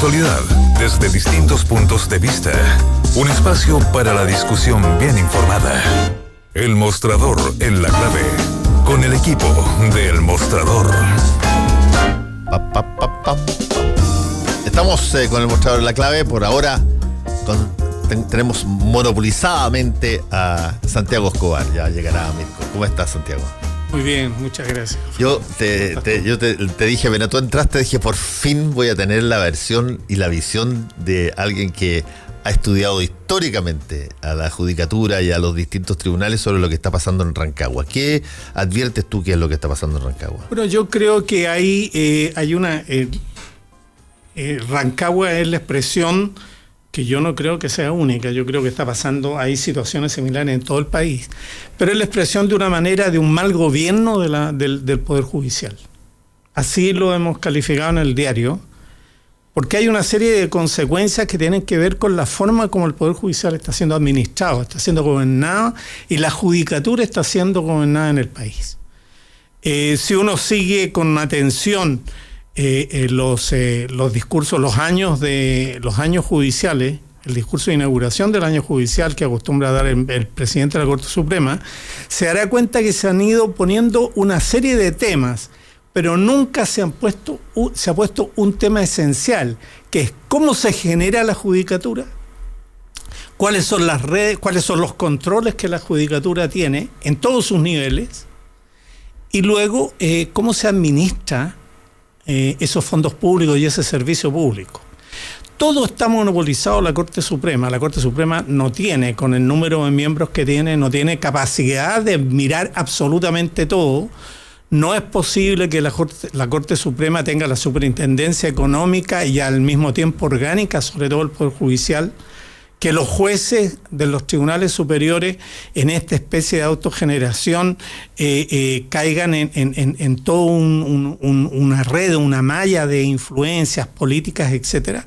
actualidad desde distintos puntos de vista. Un espacio para la discusión bien informada. El Mostrador en la Clave. Con el equipo de El Mostrador. Estamos con El Mostrador en la Clave. Por ahora tenemos monopolizadamente a Santiago Escobar. Ya llegará Mirko. ¿Cómo estás, Santiago? Muy bien, muchas gracias. Yo te dije, bueno, tú entraste, dije, por fin voy a tener la versión y la visión de alguien que ha estudiado históricamente a la judicatura y a los distintos tribunales sobre lo que está pasando en Rancagua. ¿Qué adviertes tú que es lo que está pasando en Rancagua? Bueno, yo creo que hay una... Rancagua es la expresión que yo no creo que sea única. Yo creo que está pasando, hay situaciones similares en todo el país, pero es la expresión de una manera de un mal gobierno del Poder Judicial. Así lo hemos calificado en el diario, porque hay una serie de consecuencias que tienen que ver con la forma como el Poder Judicial está siendo administrado, está siendo gobernado, y la judicatura está siendo gobernada en el país. Si uno sigue con atención los discursos, los años judiciales, el discurso de inauguración del año judicial que acostumbra a dar el presidente de la Corte Suprema, se dará cuenta que se han ido poniendo una serie de temas, pero nunca se ha puesto un tema esencial, que es cómo se genera la judicatura, cuáles son las redes, cuáles son los controles que la judicatura tiene en todos sus niveles, y luego cómo se administra esos fondos públicos y ese servicio público. Todo está monopolizado en la Corte Suprema. La Corte Suprema no tiene, con el número de miembros que tiene, no tiene capacidad de mirar absolutamente todo. No es posible que la Corte Suprema tenga la superintendencia económica y al mismo tiempo orgánica, sobre todo el Poder Judicial, que los jueces de los tribunales superiores en esta especie de autogeneración caigan en toda una red, una malla de influencias políticas, etcétera.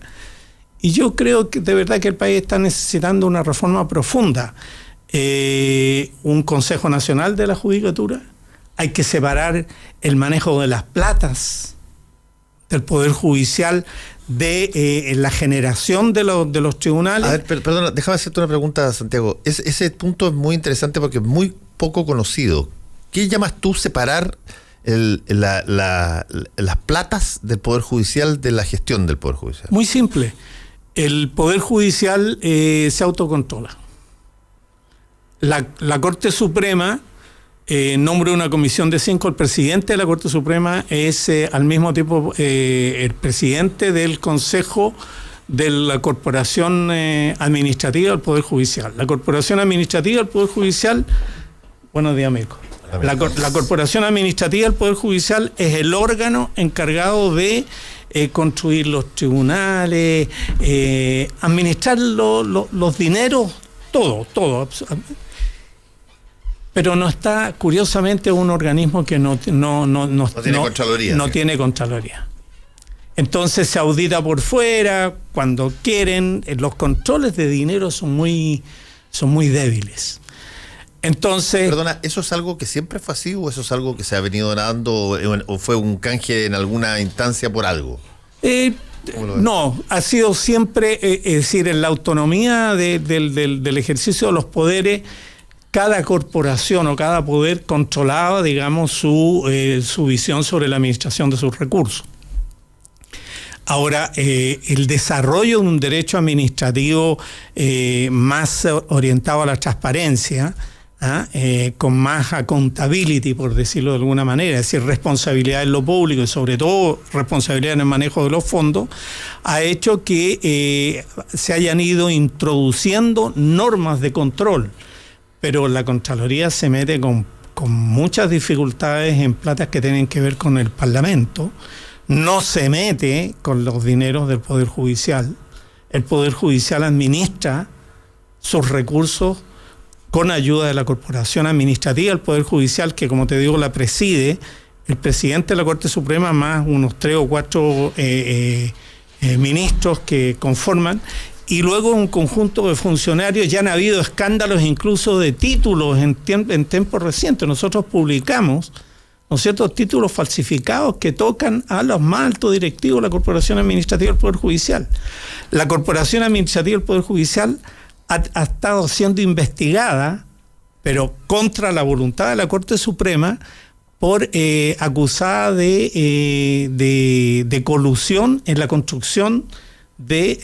Y yo creo que de verdad que el país está necesitando una reforma profunda. Un Consejo Nacional de la Judicatura. Hay que separar el manejo de las platas del Poder Judicial de la generación de los tribunales. A ver, perdona, déjame hacerte una pregunta, Santiago. Ese punto es muy interesante porque es muy poco conocido. ¿Qué llamas tú separar las platas del Poder Judicial de la gestión del Poder Judicial? Muy simple. El Poder Judicial se autocontrola. La Corte Suprema nombra una comisión de 5. El presidente de la Corte Suprema es al mismo tiempo el presidente del Consejo de la Corporación Administrativa del Poder Judicial. La Corporación Administrativa del Poder Judicial, buenos días, Mirko. La Corporación Administrativa del Poder Judicial es el órgano encargado de construir los tribunales, administrar los dineros, todo. Pero no está, curiosamente, un organismo que no tiene Contraloría. No tiene Contraloría. Entonces se audita por fuera, cuando quieren. Los controles de dinero son muy débiles. Entonces... Perdona, ¿eso es algo que siempre fue así o eso es algo que se ha venido dando o fue un canje en alguna instancia por algo? No, ha sido siempre, es decir, en la autonomía del ejercicio de los poderes. Cada corporación o cada poder controlaba, digamos, su visión sobre la administración de sus recursos. Ahora, el desarrollo de un derecho administrativo más orientado a la transparencia, con más accountability, por decirlo de alguna manera, es decir, responsabilidad en lo público y sobre todo responsabilidad en el manejo de los fondos, ha hecho que se hayan ido introduciendo normas de control. Pero la Contraloría se mete con muchas dificultades en platas que tienen que ver con el Parlamento, no se mete con los dineros del Poder Judicial. El Poder Judicial administra sus recursos con ayuda de la Corporación Administrativa del Poder Judicial, que, como te digo, la preside el presidente de la Corte Suprema más unos 3 o 4 ministros que conforman, y luego un conjunto de funcionarios. Ya han habido escándalos incluso de títulos en tiempos recientes. Nosotros publicamos ¿no es cierto?, títulos falsificados que tocan a los más altos directivos de la Corporación Administrativa del Poder Judicial. La Corporación Administrativa del Poder Judicial ha estado siendo investigada, pero contra la voluntad de la Corte Suprema, por acusada de colusión en la construcción de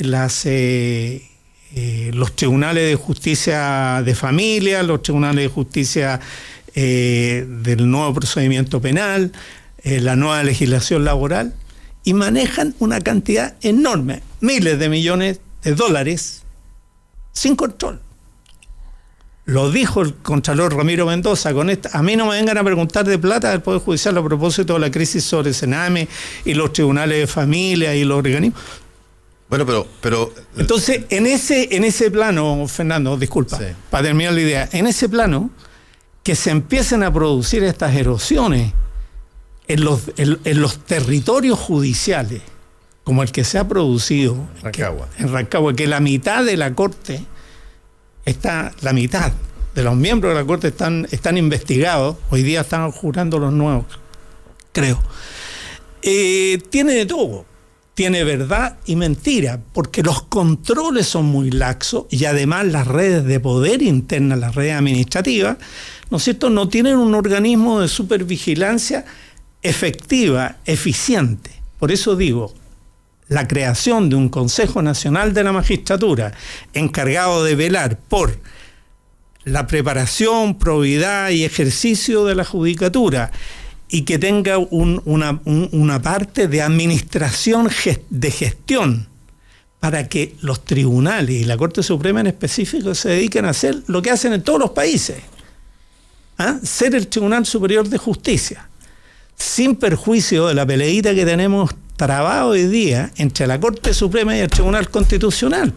los tribunales de justicia de familia, los tribunales de justicia del nuevo procedimiento penal, la nueva legislación laboral, y manejan una cantidad enorme, miles de millones de dólares, sin control. Lo dijo el Contralor Ramiro Mendoza, a mí no me vengan a preguntar de plata del Poder Judicial a propósito de la crisis sobre Sename y los tribunales de familia y los organismos. Bueno, pero entonces, en ese plano, Fernando, disculpa, sí, para terminar la idea, en ese plano, que se empiecen a producir estas erosiones en los territorios judiciales, como el que se ha producido en Rancagua, que la mitad de la Corte la mitad de los miembros de la Corte están investigados, hoy día están jurando los nuevos, creo. Tiene de todo, tiene verdad y mentira, porque los controles son muy laxos y además las redes de poder internas, las redes administrativas, ¿no es cierto?, no tienen un organismo de supervigilancia efectiva, eficiente. Por eso digo, la creación de un Consejo Nacional de la Magistratura encargado de velar por la preparación, probidad y ejercicio de la judicatura, y que tenga una parte de administración, de gestión, para que los tribunales y la Corte Suprema en específico se dediquen a hacer lo que hacen en todos los países, ser el Tribunal Superior de Justicia, sin perjuicio de la peleita que tenemos trabado hoy día entre la Corte Suprema y el Tribunal Constitucional.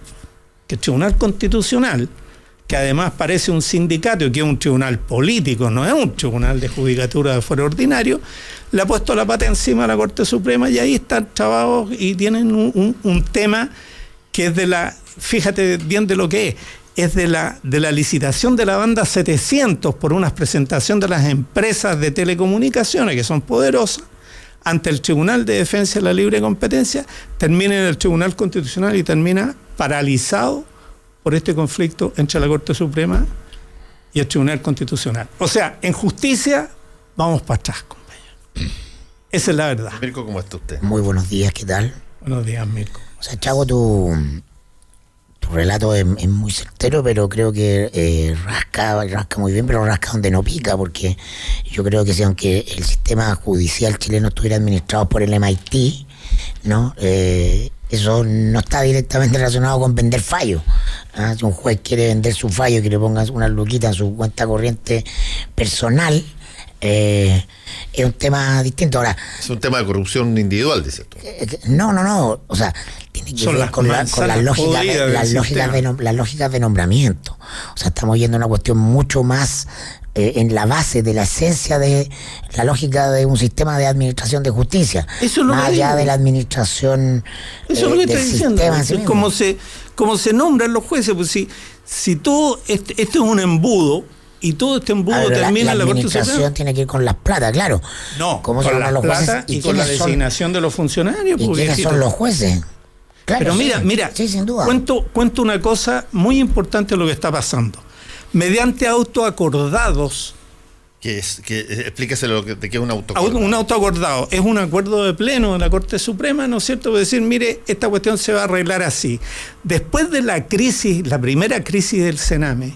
Que el Tribunal Constitucional, que además parece un sindicato y que es un tribunal político, no es un tribunal de judicatura de fuero ordinario, le ha puesto la pata encima a la Corte Suprema y ahí están trabados y tienen un tema que es fíjate bien de lo que es de la licitación de la banda 700 por una presentación de las empresas de telecomunicaciones, que son poderosas, ante el Tribunal de Defensa de la Libre Competencia, termina en el Tribunal Constitucional y termina paralizado por este conflicto entre la Corte Suprema y el Tribunal Constitucional. O sea, en justicia vamos para atrás, compañero. Esa es la verdad. Mirko, ¿cómo está usted? Muy buenos días, ¿qué tal? Buenos días, Mirko. O sea, Chago, tu relato es muy certero, pero creo que rasca muy bien, pero rasca donde no pica, porque yo creo que si aunque el sistema judicial chileno estuviera administrado por el MIT, ¿no? Eso no está directamente relacionado con vender fallos. Si un juez quiere vender su fallo y que le pongas una luquita en su cuenta corriente personal, es un tema distinto. Ahora, es un tema de corrupción individual, dices tú. No, o sea, tiene que ver con las lógicas de nombramiento. O sea, estamos yendo a una cuestión mucho más en la base de la esencia de la lógica de un sistema de administración de justicia. Eso es lo más allá de la administración. Eso es lo que estoy diciendo. Como se nombran los jueces, pues si todo esto es un embudo, y todo este embudo termina en la Corte Suprema. La administración tiene que ir con las plata, claro. No, con las plata y con la designación de los funcionarios. ¿Y quiénes son los jueces? Claro, pero mira, sí, sin duda. Cuento una cosa muy importante de lo que está pasando. Mediante autoacordados. Explíquese de qué es un autoacordado. Un autoacordado es un acuerdo de pleno de la Corte Suprema, ¿no es cierto? Para decir, mire, esta cuestión se va a arreglar así. Después de la primera crisis del Sename,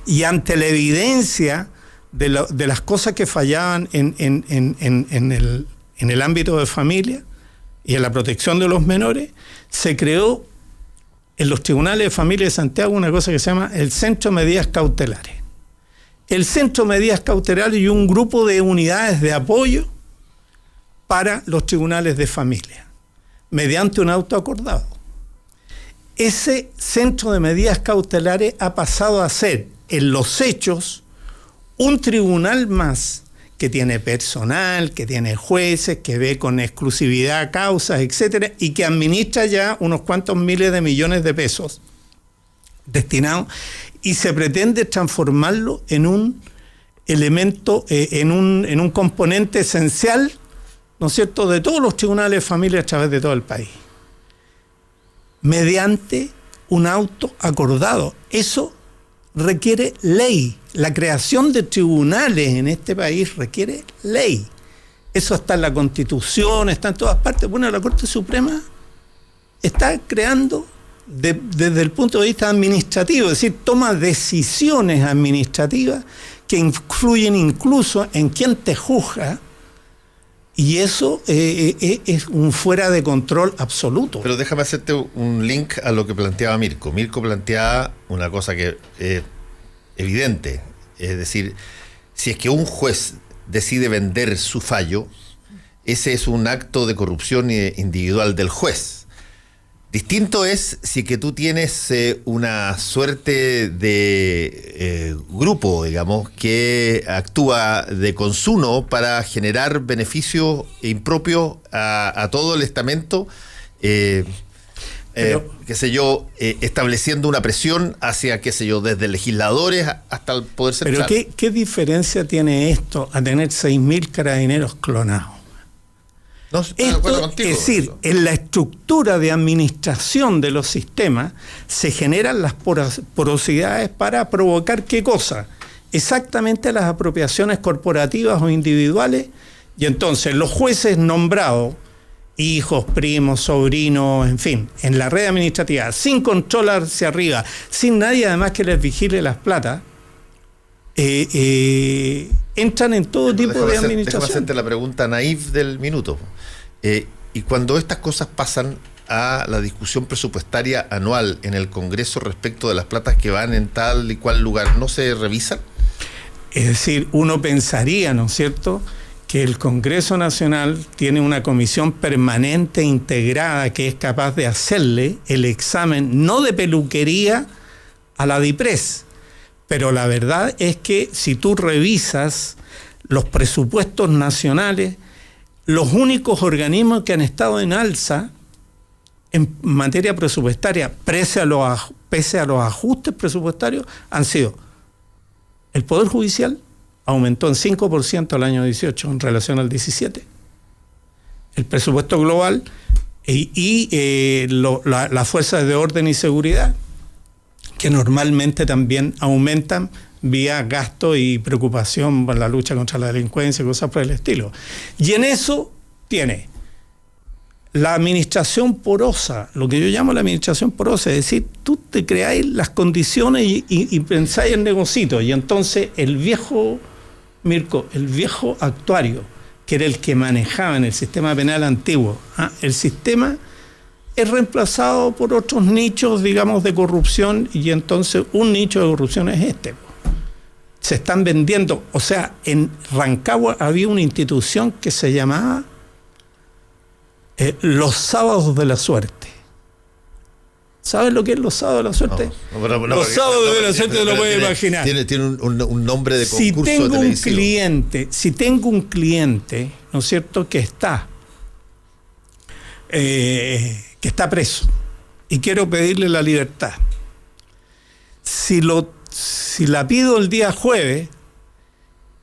y ante la evidencia de las cosas que fallaban en el ámbito de familia y en la protección de los menores, se creó en los tribunales de familia de Santiago una cosa que se llama el Centro de Medidas Cautelares. El Centro de Medidas Cautelares y un grupo de unidades de apoyo para los tribunales de familia, mediante un auto acordado. Ese Centro de Medidas Cautelares ha pasado a ser, en los hechos, un tribunal más que tiene personal, que tiene jueces, que ve con exclusividad causas, etcétera, y que administra ya unos cuantos miles de millones de pesos destinados, y se pretende transformarlo en elemento, en un componente esencial, ¿no es cierto?, de todos los tribunales de familia a través de todo el país, mediante un auto acordado. Eso requiere ley. La creación de tribunales en este país requiere ley. Eso está en la Constitución, está en todas partes. Bueno, la Corte Suprema está creando desde el punto de vista administrativo, es decir, toma decisiones administrativas que influyen incluso en quién te juzga, y eso es un fuera de control absoluto. Pero déjame hacerte un link a lo que planteaba Mirko. Mirko planteaba una cosa que es evidente, es decir, si es que un juez decide vender su fallo, ese es un acto de corrupción individual del juez. Distinto es si que tú tienes una suerte de grupo, digamos, que actúa de consuno para generar beneficios impropios a todo el estamento, estableciendo una presión hacia, desde legisladores hasta el Poder Central. Pero ¿qué diferencia tiene esto a tener 6.000 carabineros clonados? No, estoy de acuerdo contigo. Es decir, en la estructura de administración de los sistemas se generan las porosidades para provocar ¿qué cosa? Exactamente las apropiaciones corporativas o individuales, y entonces los jueces nombrados, hijos, primos, sobrinos, en fin, en la red administrativa, sin control hacia arriba, sin nadie además que les vigile las platas, entran en todo tipo de administración. Déjame hacerte la pregunta naif del minuto. Y cuando estas cosas pasan a la discusión presupuestaria anual en el Congreso respecto de las platas que van en tal y cual lugar, ¿no se revisan? Es decir, uno pensaría, ¿no es cierto?, que el Congreso Nacional tiene una comisión permanente integrada que es capaz de hacerle el examen, no de peluquería, a la DIPRES. Pero la verdad es que si tú revisas los presupuestos nacionales, los únicos organismos que han estado en alza en materia presupuestaria, pese a los ajustes presupuestarios, han sido el Poder Judicial, aumentó en 5% el año 18 en relación al 17, el presupuesto global y las fuerzas de orden y seguridad, que normalmente también aumentan vía gasto y preocupación por la lucha contra la delincuencia y cosas por el estilo. Y en eso tiene la administración porosa, lo que yo llamo la administración porosa, es decir, tú te creáis las condiciones y pensáis en negocios, y entonces el viejo, Mirko, el viejo actuario, que era el que manejaba en el sistema penal antiguo, el sistema es reemplazado por otros nichos, digamos, de corrupción, y entonces un nicho de corrupción es este. Se están vendiendo, o sea, en Rancagua había una institución que se llamaba los sábados de la suerte. ¿Sabes lo que es los sábados de la suerte? Los sábados de la suerte te lo puedes imaginar. Tiene un nombre de concurso televisivo. Si tengo un cliente, ¿no es cierto?, que está preso y quiero pedirle la libertad. Si la pido el día jueves,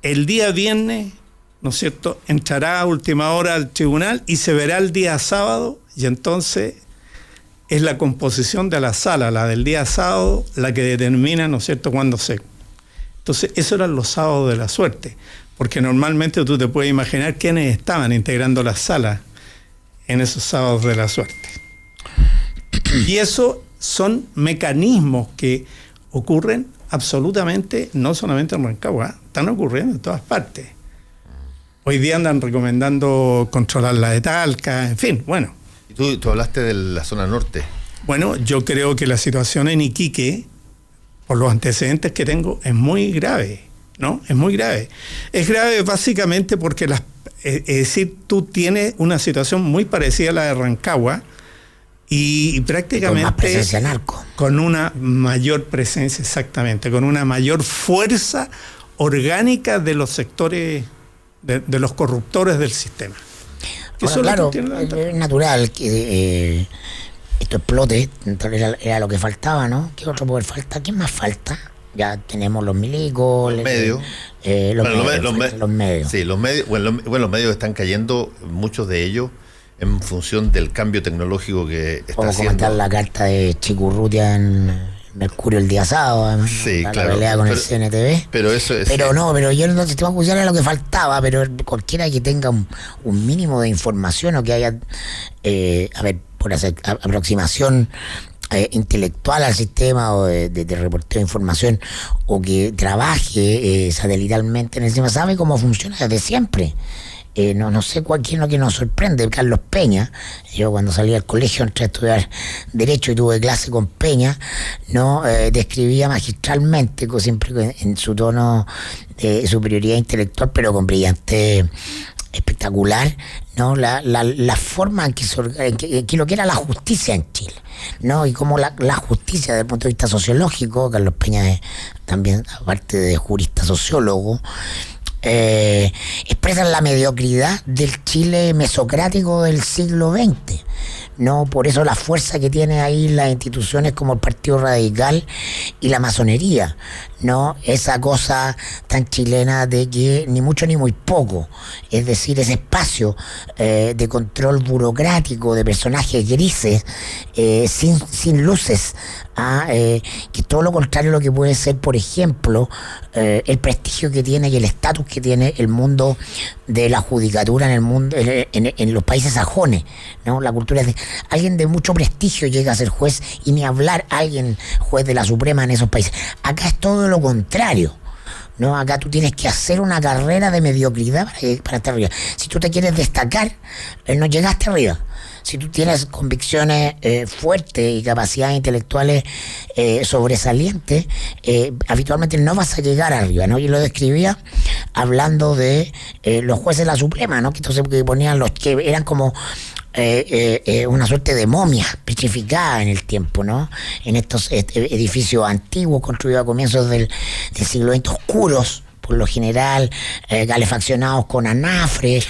el día viernes, ¿no es cierto?, entrará a última hora al tribunal y se verá el día sábado, y entonces es la composición de la sala, la del día sábado, la que determina, ¿no es cierto?, cuándo se. Entonces, eso eran los sábados de la suerte, porque normalmente tú te puedes imaginar quiénes estaban integrando las salas en esos sábados de la suerte. Y eso son mecanismos que ocurren absolutamente, no solamente en Rancagua, están ocurriendo en todas partes. Hoy día andan recomendando controlar la de Talca, en fin, bueno. Y tú hablaste de la zona norte. Bueno, yo creo que la situación en Iquique, por los antecedentes que tengo, es muy grave, ¿no? Es muy grave. Es grave básicamente porque es decir, tú tienes una situación muy parecida a la de Rancagua y prácticamente con más presencia narco. Con una mayor presencia, exactamente, con una mayor fuerza orgánica de los sectores, de los corruptores del sistema. Bueno, claro, es natural que esto explote, entonces era lo que faltaba, ¿no? ¿Qué otro poder falta? ¿Quién más falta? Ya tenemos los milicos, los medios. Los medios. Sí, los medios. Los medios están cayendo, muchos de ellos, en función del cambio tecnológico que está como haciendo. comentar la carta de Chicurrutia en Mercurio el día sábado, además, sí, la claro, pelea con el CNTV. Pero eso es. Pero yo no, el sistema judicial era lo que faltaba, pero cualquiera que tenga un mínimo de información o que haya, por hacer aproximación intelectual al sistema o de reporteo de información, o que trabaje satelitalmente en el sistema, sabe cómo funciona desde siempre. No sé quién es lo que nos sorprende. Carlos Peña, yo cuando salí del colegio entré a estudiar Derecho y tuve clase con Peña, describía magistralmente, siempre en su tono de superioridad intelectual, pero con brillante espectacular, ¿no? La forma en que lo que era la justicia en Chile, ¿no? Y cómo la justicia desde el punto de vista sociológico, Carlos Peña es también, aparte de jurista, sociólogo, expresan la mediocridad del Chile mesocrático del siglo XX, ¿no? Por eso la fuerza que tiene ahí las instituciones como el Partido Radical y la masonería, ¿no? Esa cosa tan chilena de que ni mucho ni muy poco, es decir, ese espacio de control burocrático, de personajes grises, sin luces, que es todo lo contrario a lo que puede ser, por ejemplo, el prestigio que tiene y el estatus que tiene el mundo de la judicatura en el mundo, en los países sajones, ¿no? La cultura es de alguien de mucho prestigio llega a ser juez, y ni hablar alguien juez de la Suprema en esos países. Acá es todo lo contrario, ¿no? Acá tú tienes que hacer una carrera de mediocridad para estar arriba. Si tú te quieres destacar, no llegaste arriba. Si tú tienes convicciones fuertes y capacidades intelectuales sobresalientes, habitualmente no vas a llegar arriba, ¿no? Yo lo describía hablando de los jueces de la Suprema, ¿no? Que entonces ponían los que eran como una suerte de momia petrificada en el tiempo, ¿no? En estos edificios antiguos construidos a comienzos del siglo XX, oscuros, por lo general, calefaccionados con anafre,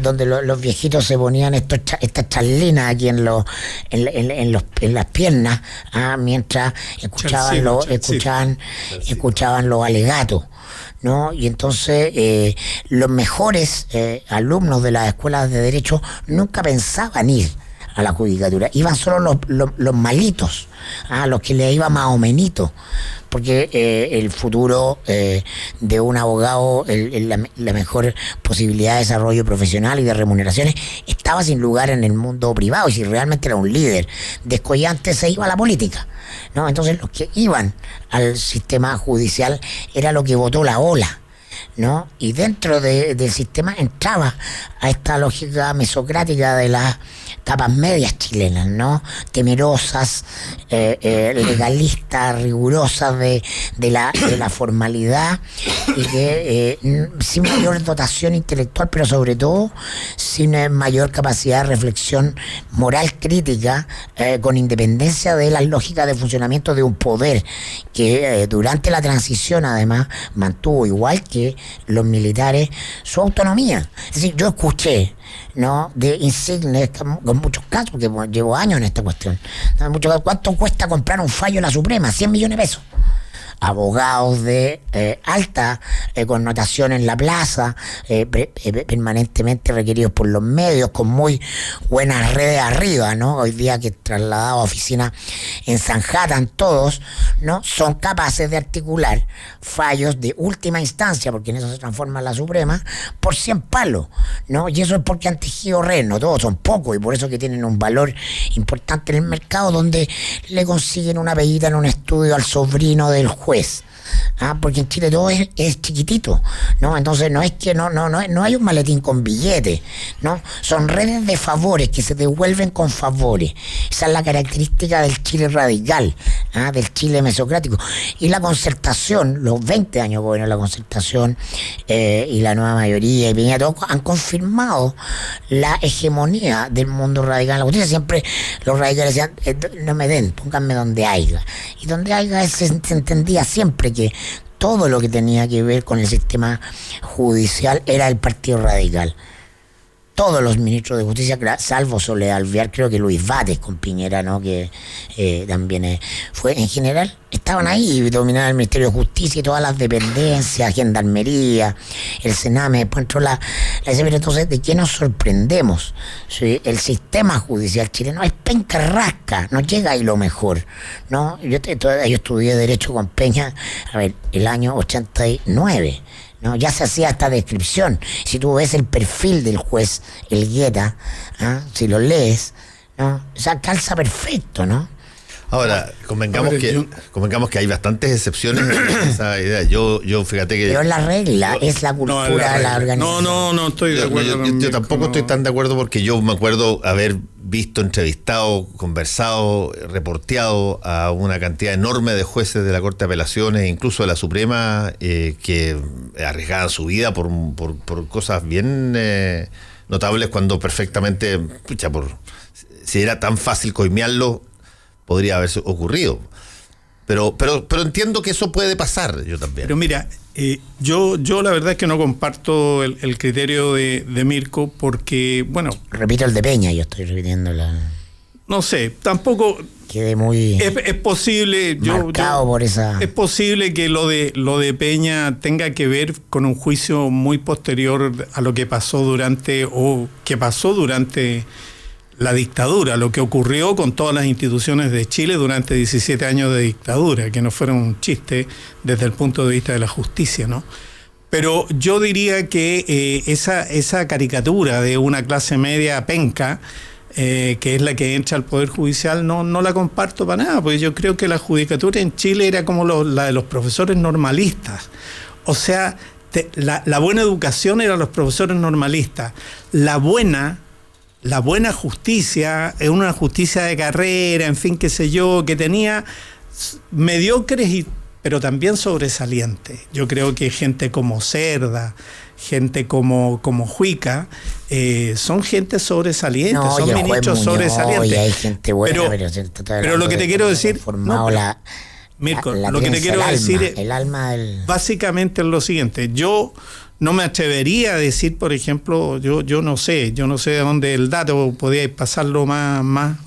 donde los viejitos se ponían estas charlinas aquí en las piernas, mientras escuchaban los alegatos, ¿no? Y entonces los mejores alumnos de las escuelas de Derecho nunca pensaban ir a la judicatura, iban solo los malitos, los que le iba más o menito, porque el futuro de un abogado, la mejor posibilidad de desarrollo profesional y de remuneraciones estaba sin lugar en el mundo privado, y si realmente era un líder descollante se iba a la política, ¿no? Entonces los que iban al sistema judicial era lo que votó la ola, ¿no? Y dentro del sistema entraba a esta lógica mesocrática de las capas medias chilenas, ¿no? Temerosas, legalistas, rigurosas de la formalidad, y que sin mayor dotación intelectual, pero sobre todo sin mayor capacidad de reflexión moral crítica, con independencia de las lógicas de funcionamiento de un poder que durante la transición además mantuvo, igual que los militares, su autonomía. Es decir, yo escuché, ¿no?, de insignes, con muchos casos, que llevo años en esta cuestión, ¿cuánto cuesta comprar un fallo en la Suprema? 100 millones de pesos. Abogados de alta connotación en la plaza, permanentemente requeridos por los medios, con muy buenas redes arriba, ¿no? Hoy día que trasladados a oficinas en Sanhattan todos, ¿no?, son capaces de articular fallos de última instancia, porque en eso se transforma la Suprema, por 100 palos, ¿no? Y eso es porque han tejido redes, no todos, son pocos, y por eso que tienen un valor importante en el mercado, donde le consiguen una peguita en un estudio al sobrino del juez. Porque en Chile todo es chiquitito, ¿no? Entonces no es que no hay un maletín con billetes, ¿no? Son redes de favores que se devuelven con favores. Esa es la característica del Chile radical, del Chile mesocrático. Y la concertación, los 20 años de la concertación y la nueva mayoría y Piñera, todos han confirmado la hegemonía del mundo radical en la justicia. Siempre los radicales decían, no me den, pónganme donde haya. Y donde haya se entendía siempre que todo lo que tenía que ver con el sistema judicial era el Partido Radical. todos los ministros de justicia, salvo Soledad Alvear, creo que Luis Bates con Piñera, ¿no? Que también fue, en general, estaban ahí, dominaban el Ministerio de Justicia y todas las dependencias, Gendarmería, el Sename, después entró la pero entonces, ¿de qué nos sorprendemos? ¿Sí? El sistema judicial chileno es penca rasca, no llega ahí lo mejor, ¿no? Yo estudié Derecho con Peña, el año 89, ¿no? Ya se hacía esta descripción. Si tú ves el perfil del juez Elgueta, si lo lees, ¿no? O sea, calza perfecto, ¿no? Ahora, convengamos que hay bastantes excepciones a esa idea. Yo fíjate que... Pero es la regla, es la cultura de la organización. No estoy de acuerdo. Yo tampoco estoy tan de acuerdo, porque yo me acuerdo haber visto, entrevistado, conversado, reporteado a una cantidad enorme de jueces de la Corte de Apelaciones, incluso de la Suprema, que arriesgaban su vida por cosas bien notables, cuando perfectamente, si era tan fácil coimearlo, podría haberse ocurrido. Pero entiendo que eso puede pasar, yo también. Pero mira, yo la verdad es que no comparto el criterio de Mirko, porque, bueno... Repito el de Peña, yo estoy repitiendo no sé, tampoco... Quedé muy... Es posible... marcado por esa... Es posible que lo de Peña tenga que ver con un juicio muy posterior a lo que pasó durante la dictadura, lo que ocurrió con todas las instituciones de Chile durante 17 años de dictadura, que no fueron un chiste desde el punto de vista de la justicia, ¿no? Pero yo diría que esa caricatura de una clase media penca, que es la que entra al Poder Judicial, no la comparto para nada, porque yo creo que la judicatura en Chile era como la de los profesores normalistas. O sea, la buena educación era los profesores normalistas. La buena justicia es una justicia de carrera, en fin, qué sé yo, que tenía mediocres pero también sobresalientes. Yo creo que gente como Cerda, gente como Juica, son gente sobresaliente, son ministros sobresalientes. Hay gente buena, pero lo que te quiero decir, Mirko, lo que te quiero decir es básicamente es lo siguiente. Yo no me atrevería a decir, por ejemplo, yo no sé de dónde el dato, podíais pasarlo más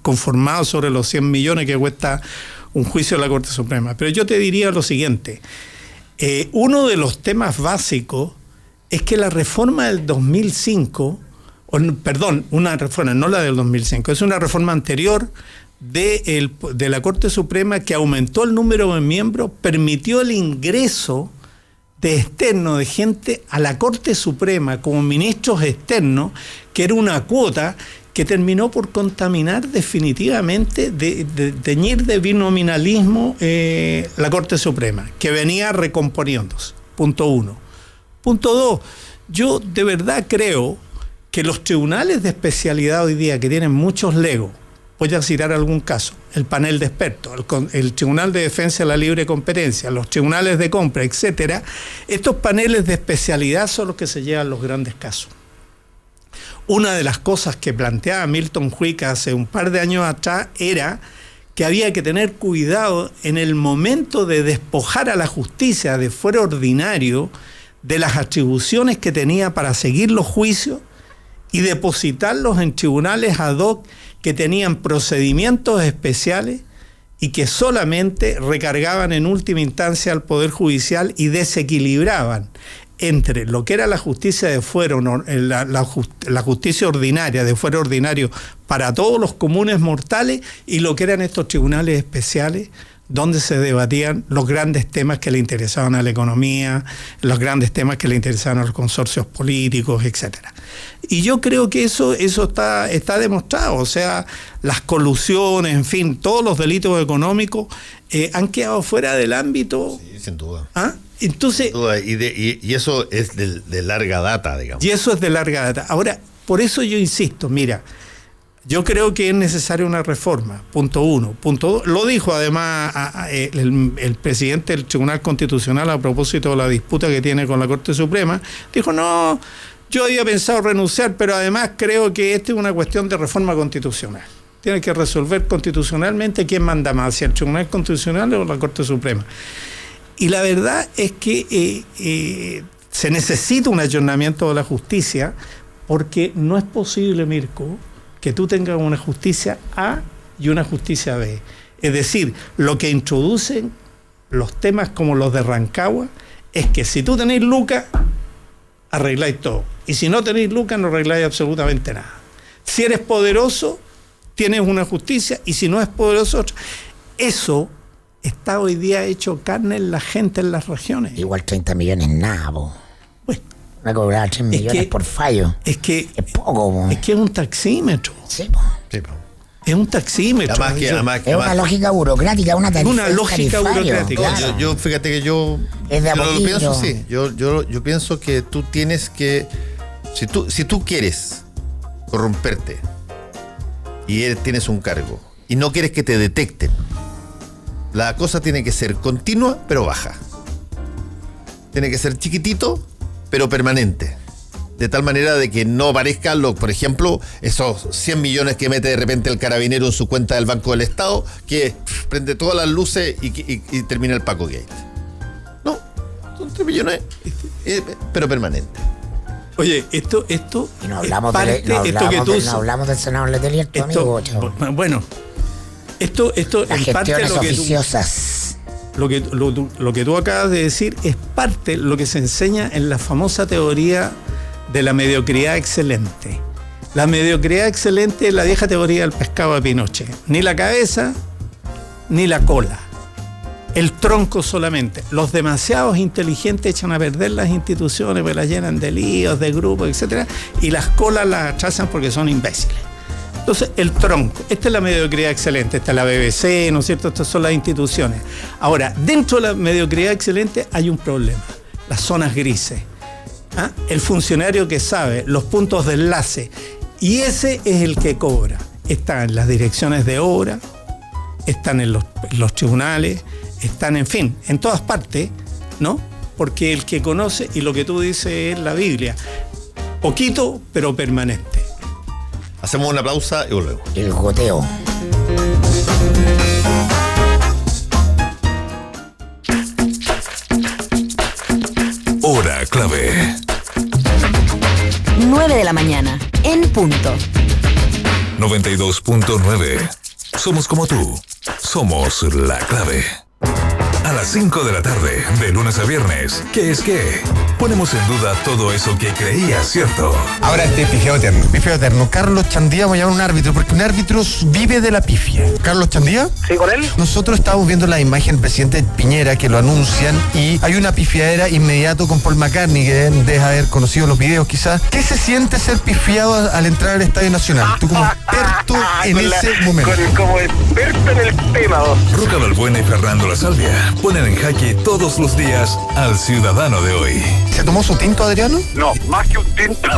conformado sobre los 100 millones que cuesta un juicio de la Corte Suprema. Pero yo te diría lo siguiente, uno de los temas básicos es que la reforma del 2005, una reforma, no la del 2005, es una reforma anterior de la Corte Suprema, que aumentó el número de miembros, permitió el ingreso de externos, de gente a la Corte Suprema como ministros externos, que era una cuota que terminó por contaminar definitivamente, teñir de binominalismo la Corte Suprema, que venía recomponiéndose. Punto 1. Punto 2. Yo de verdad creo que los tribunales de especialidad hoy día, que tienen muchos legos, voy a citar algún caso, el panel de expertos, el Tribunal de Defensa de la Libre Competencia, los tribunales de compra, etcétera, estos paneles de especialidad son los que se llevan los grandes casos. Una de las cosas que planteaba Milton Juica hace un par de años atrás era que había que tener cuidado en el momento de despojar a la justicia de fuero ordinario de las atribuciones que tenía para seguir los juicios y depositarlos en tribunales ad hoc que tenían procedimientos especiales y que solamente recargaban en última instancia al Poder Judicial y desequilibraban entre lo que era la justicia de fuero, la justicia ordinaria, de fuero ordinario para todos los comunes mortales, y lo que eran estos tribunales especiales, donde se debatían los grandes temas que le interesaban a la economía, los grandes temas que le interesaban a los consorcios políticos, etcétera. Y yo creo que eso está demostrado. O sea, las colusiones, en fin, todos los delitos económicos han quedado fuera del ámbito. Sí, sin duda. Entonces, sin duda. Y eso es de larga data, digamos. Y eso es de larga data. Ahora, por eso yo insisto, mira, yo creo que es necesaria una reforma, punto 1. Punto 2, lo dijo además el presidente del Tribunal Constitucional a propósito de la disputa que tiene con la Corte Suprema. Dijo, no, yo había pensado renunciar, pero además creo que esta es una cuestión de reforma constitucional. Tiene que resolver constitucionalmente quién manda más, si el Tribunal Constitucional o la Corte Suprema. Y la verdad es que se necesita un ayornamiento de la justicia, Porque no es posible, Mirko, que tú tengas una justicia A y una justicia B. Es decir, lo que introducen los temas como los de Rancagua es que si tú tenéis lucas, arregláis todo. Y si no tenéis lucas, no arregláis absolutamente nada. Si eres poderoso, tienes una justicia, y si no es poderoso, otra. Eso está hoy día hecho carne en la gente en las regiones. Igual 30 millones nada, po. Bueno, Va a cobrar 3 millones por fallo. es poco, po. Es que es un taxímetro. Sí, po. Sí, po. Es un taxímetro. Es una lógica burocrática, una tarifa. Una lógica burocrática. Claro. Yo fíjate que yo Es de a lo poquito. pienso así. Yo pienso que tú tienes que, si tú quieres corromperte y tienes un cargo y no quieres que te detecten, la cosa tiene que ser continua pero baja. Tiene que ser chiquitito pero permanente. De tal manera de que no aparezcan, por ejemplo, esos 100 millones que mete de repente el carabinero en su cuenta del Banco del Estado, que prende todas las luces y termina el Paco Gate. No, son 3 millones, pero permanente. Oye, esto Y no hablamos, no hablamos del senador Letelier, tu amigo, chavo. Bueno, esto Las en parte gestiones lo que oficiosas. lo que tú acabas de decir es parte de lo que se enseña en la famosa teoría de la mediocridad excelente. La mediocridad excelente es la vieja teoría del pescado de Pinochet. Ni la cabeza, ni la cola. El tronco solamente. Los demasiados inteligentes echan a perder las instituciones, pues las llenan de líos, de grupos, etcétera, y las colas las atrasan porque son imbéciles. Entonces, el tronco. Esta es la mediocridad excelente. Esta es la BBC, ¿no es cierto? Estas son las instituciones. Ahora, dentro de la mediocridad excelente hay un problema. Las zonas grises. ¿Ah? El funcionario que sabe, los puntos de enlace. Y ese es el que cobra. Está en las direcciones de obra, están en los tribunales, están, en fin, en todas partes, ¿no? Porque el que conoce, y lo que tú dices es la Biblia, poquito, pero permanente. Hacemos una pausa y volvemos. El goteo. Hora clave. 9 de la mañana, en punto. 92.9. Somos como tú. Somos la clave. A las 5 de la tarde, de lunes a viernes. ¿Qué es qué? Ponemos en duda todo eso que creías cierto. Ahora pifiado eterno. Pifiado eterno. Carlos Chandía, voy a llamar a un árbitro, porque un árbitro vive de la pifia. ¿Carlos Chandía? Sí, con él. Nosotros estamos viendo la imagen del presidente Piñera que lo anuncian y hay una pifiadera inmediato con Paul McCartney, que debes haber conocido los videos quizás. ¿Qué se siente ser pifiado al entrar al Estadio Nacional? Tú como experto en ese momento. Como experto en el tema. Ruca Balbuena y Fernando La Salvia ponen en jaque todos los días al ciudadano de hoy. ¿Se tomó su tinto, Adriano? No, más que un tinto.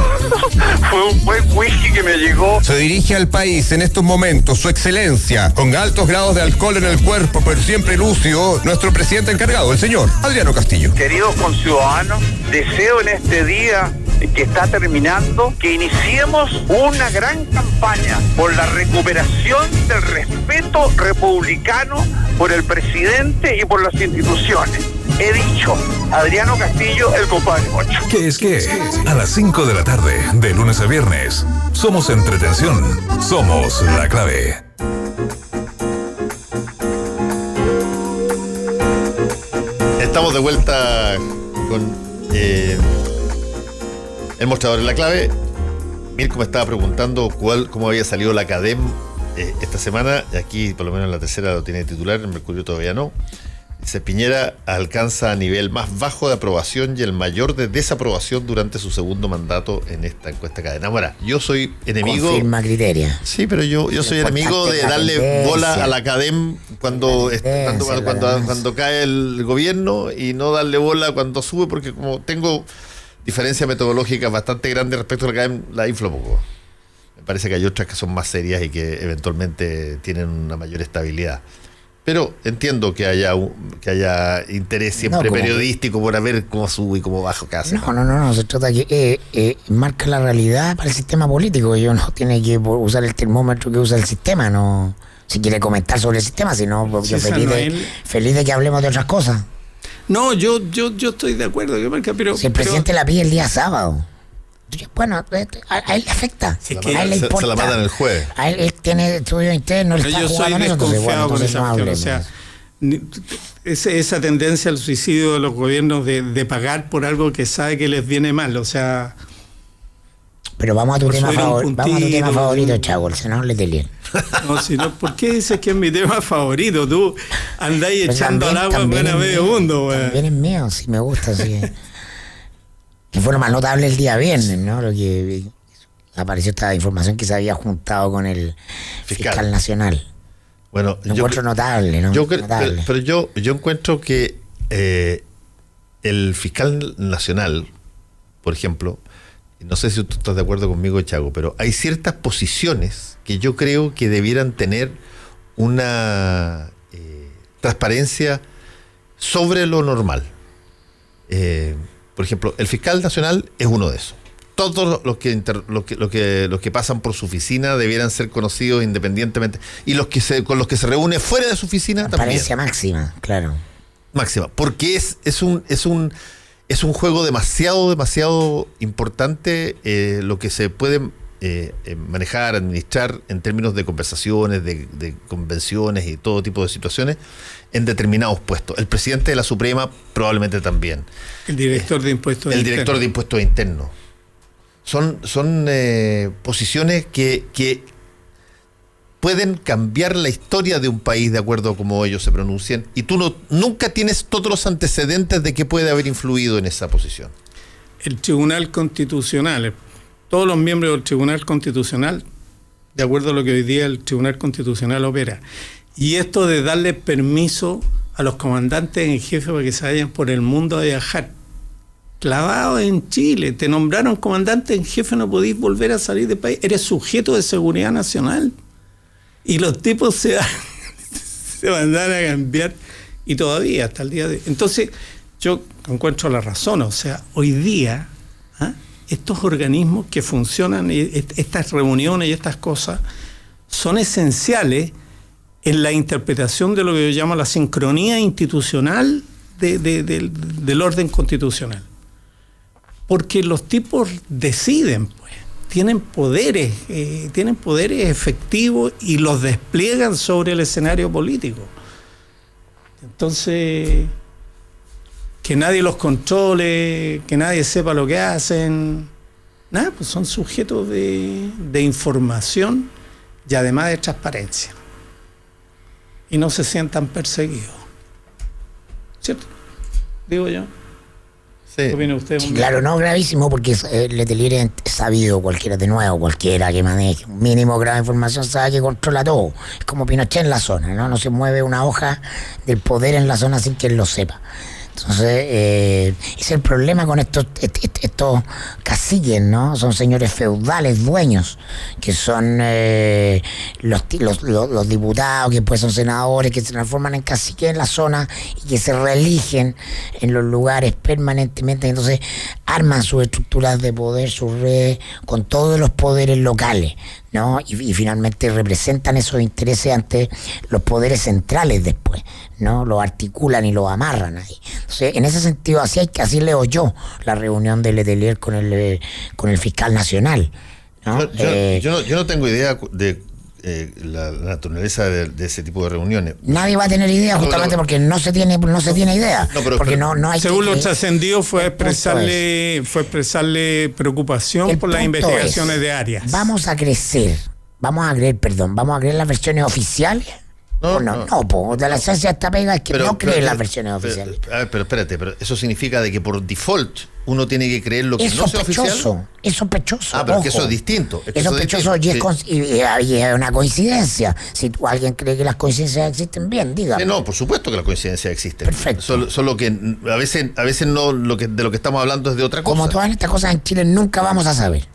Fue un buen whisky que me llegó. Se dirige al país en estos momentos, su excelencia, con altos grados de alcohol en el cuerpo, pero siempre lúcido, nuestro presidente encargado, el señor Adriano Castillo. Queridos conciudadanos, deseo en este día que está terminando, que iniciemos una gran campaña por la recuperación del respeto republicano por el presidente y por las instituciones. He dicho, Adriano Castillo, el compadre Mocho. ¿Qué es qué? A las 5 de la tarde, de lunes a viernes. Somos entretención. Somos la clave. Estamos de vuelta con el mostrador en la clave. Mirko me estaba preguntando cómo había salido la CADEM esta semana. Aquí, por lo menos en la tercera, lo tiene titular, en Mercurio todavía no. Dice: Piñera alcanza nivel más bajo de aprobación y el mayor de desaprobación durante su segundo mandato en esta encuesta CADEM. Ahora, yo soy enemigo. Confirma criterio. Sí, pero yo soy enemigo de darle bola a la CADEM cuando cae el gobierno y no darle bola cuando sube, porque como tengo diferencia metodológica bastante grande respecto a la CADEM, la inflo poco. Me parece que hay otras que son más serias y que eventualmente tienen una mayor estabilidad. Pero entiendo que haya interés siempre periodístico por ver cómo sube y cómo baja cada semana. No, se trata que marca la realidad para el sistema político. Ellos no tienen que usar el termómetro que usa el sistema, no. Si quiere comentar sobre el sistema, sino porque yo feliz de que hablemos de otras cosas. No, yo estoy de acuerdo, pero si el presidente la pide el día sábado. Bueno, a él le afecta. Se A él le importa. se la mandan el jueves. A él tiene estudio interno, él está Yo soy jugando en eso, entonces, desconfiado con entonces esa no cuestión. O hablemos. sea, esa tendencia al suicidio de los gobiernos de pagar por algo que sabe que les viene mal. O sea, Pero vamos a tu por tema subir un favorito. Vamos a tu tema puntito, favorito, Chavo, el senador Letelier. no, si no, ¿por qué dices que es mi tema favorito? Tú andáis Pero echando al también- agua también a es medio mío, mundo, güey. También es mío, sí me gusta, sí. Que fue lo más notable el día viernes, ¿no? Lo que apareció esta información que se había juntado con el fiscal nacional. Bueno, Lo encuentro notable, ¿no? Notable. pero yo encuentro que el fiscal nacional, por ejemplo, no sé si tú estás de acuerdo conmigo, Chago, pero hay ciertas posiciones que yo creo que debieran tener una transparencia sobre lo normal. Por ejemplo, el fiscal nacional es uno de esos. Todos los que pasan por su oficina debieran ser conocidos independientemente, y con los que se reúne fuera de su oficina también. Transparencia máxima, claro. Máxima, porque es un juego demasiado importante lo que se puede manejar, administrar en términos de conversaciones, de convenciones y todo tipo de situaciones en determinados puestos. El presidente de la Suprema probablemente también. El director de impuestos El internos. director de impuestos internos. Son posiciones que pueden cambiar la historia de un país de acuerdo a cómo ellos se pronuncian, y tú nunca tienes todos los antecedentes de qué puede haber influido en esa posición. El Tribunal Constitucional, todos los miembros del Tribunal Constitucional, de acuerdo a lo que hoy día el Tribunal Constitucional opera. Y esto de darle permiso a los comandantes en jefe para que se vayan por el mundo a viajar, clavados en Chile, te nombraron comandante en jefe, no podís volver a salir del país, eres sujeto de seguridad nacional. Y los tipos se mandan a cambiar, y todavía hasta el día de hoy. Entonces, yo encuentro la razón. O sea, hoy día, estos organismos que funcionan, estas reuniones y estas cosas, son esenciales en la interpretación de lo que yo llamo la sincronía institucional del orden constitucional. Porque los tipos deciden, pues. Tienen poderes efectivos y los despliegan sobre el escenario político. Entonces, que nadie los controle, que nadie sepa lo que hacen, nada, pues son sujetos de información y además de transparencia. Y no se sientan perseguidos. ¿Cierto? Digo yo. Sí. ¿Qué opina usted? Sí, claro, no, gravísimo, porque Letelier es sabido, cualquiera que maneje un mínimo grado de información sabe que controla todo. Es como Pinochet en la zona, ¿no? No se mueve una hoja del poder en la zona sin que él lo sepa. Entonces, es el problema con estos caciques, ¿no? Son señores feudales, dueños, que son los diputados, que después son senadores, que se transforman en caciques en la zona y que se reeligen en los lugares permanentemente. Entonces, arman sus estructuras de poder, sus redes, con todos los poderes locales, ¿no? Y finalmente representan esos intereses ante los poderes centrales después, ¿no? Los articulan y los amarran ahí. Entonces, en ese sentido, así leo yo la reunión de Letelier con el fiscal nacional, ¿no? Yo no tengo idea de la naturaleza de ese tipo de reuniones. Nadie va a tener idea justamente porque no se tiene idea. Porque no hay. Según lo trascendido fue el punto expresarle preocupación por las investigaciones de Arias. Vamos a creer las versiones oficiales. No, pues de la esencia de esta pega es que no creen las versiones oficiales. Pero espérate, pero eso significa de que por default uno tiene que creer lo que Es no sea oficial. Es sospechoso. Pero ojo. que eso es distinto. Es sospechoso y es una coincidencia. Si alguien cree que las coincidencias existen, bien, dígame. No, por supuesto que las coincidencias existen. Perfecto. Solo que a veces no de lo que estamos hablando es de otra cosa. Como todas estas cosas en Chile nunca vamos a saber.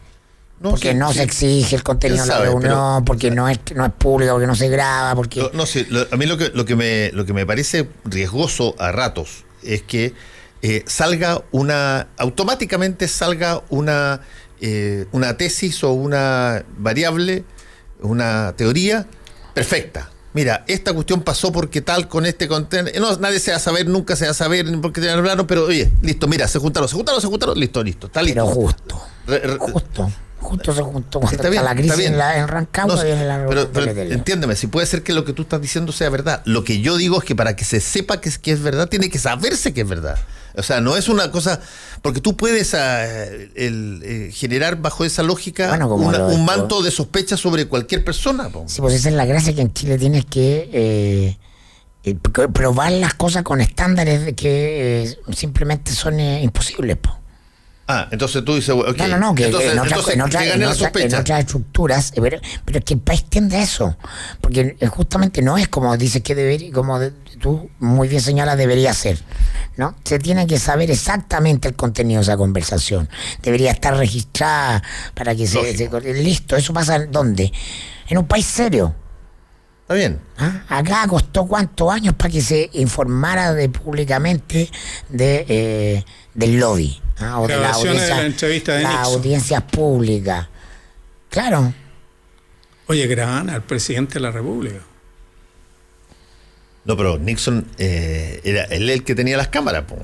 Porque no se exige el contenido de la reunión, porque no es pública, porque no se graba, porque... A mí lo que me parece riesgoso a ratos es que automáticamente salga una tesis o una variable, una teoría perfecta. mira, esta cuestión pasó porque tal con este contenido, no, nadie se va a saber, nunca se va a saber porque te hablaron, pero oye, listo, mira, se juntaron, listo, está listo. Pero justo se juntó cuando Está bien, la crisis está bien. en Rancagua No, y en la pero entiéndeme, si puede ser que lo que tú estás diciendo sea verdad. Lo que yo digo es que para que se sepa que es verdad, tiene que saberse que es verdad. O sea, no es una cosa, porque tú puedes generar bajo esa lógica un manto de sospecha sobre cualquier persona. Po. Sí, pues esa es la gracia, que en Chile tienes que probar las cosas con estándares que simplemente son imposibles, po. Entonces tú dices, okay. No, que entonces, en otras estructuras, pero es que el país tiende a eso, porque justamente no es como dices que debería, como tú muy bien señalas, debería ser, ¿no? Se tiene que saber exactamente el contenido de esa conversación, debería estar registrada para que listo. Eso pasa ¿dónde? En un país serio. Está bien. Acá costó cuántos años para que se informara públicamente del lobby. O de la entrevista de Nixon. Audiencias públicas. Claro. Oye, graban al presidente de la República. No, pero Nixon era él el que tenía las cámaras. Po.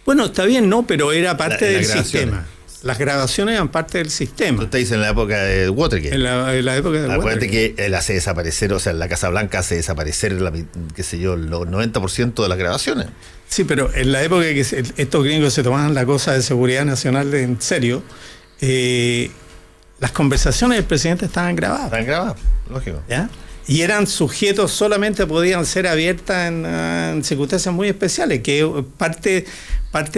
Bueno, está bien, no, pero era parte del sistema. Las grabaciones eran parte del sistema. Tú te dices en la época de Watergate. En la época de Acuérdate Watergate. que él hace desaparecer, o sea, la Casa Blanca hace desaparecer, qué sé yo, los 90% de las grabaciones. Sí, pero en la época que estos gringos se tomaban la cosa de seguridad nacional en serio, las conversaciones del presidente estaban grabadas. Estaban grabadas, lógico. ¿Ya? Y eran sujetos, solamente podían ser abiertas en circunstancias muy especiales, que parte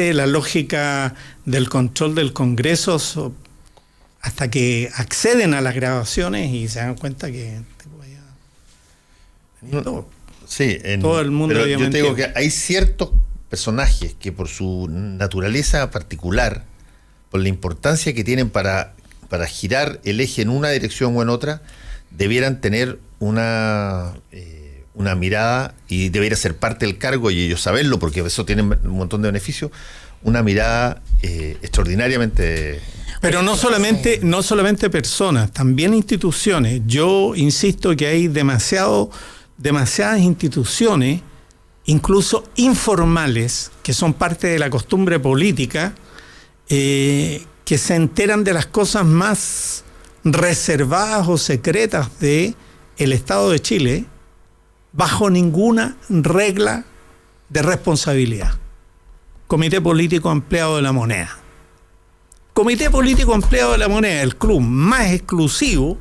de la lógica del control del Congreso, hasta que acceden a las grabaciones y se dan cuenta que sí, todo el mundo. Pero yo te digo que hay ciertos personajes que por su naturaleza particular, por la importancia que tienen para girar el eje en una dirección o en otra, debieran tener una mirada, y debería ser parte del cargo, y ellos saberlo porque eso tiene un montón de beneficios, una mirada extraordinariamente. Pero no solamente personas, también instituciones. Yo insisto que hay demasiadas instituciones, incluso informales, que son parte de la costumbre política, que se enteran de las cosas más reservadas o secretas de el Estado de Chile bajo ninguna regla de responsabilidad. Comité Político Empleado de la Moneda. Comité Político Empleado de la Moneda, el club más exclusivo,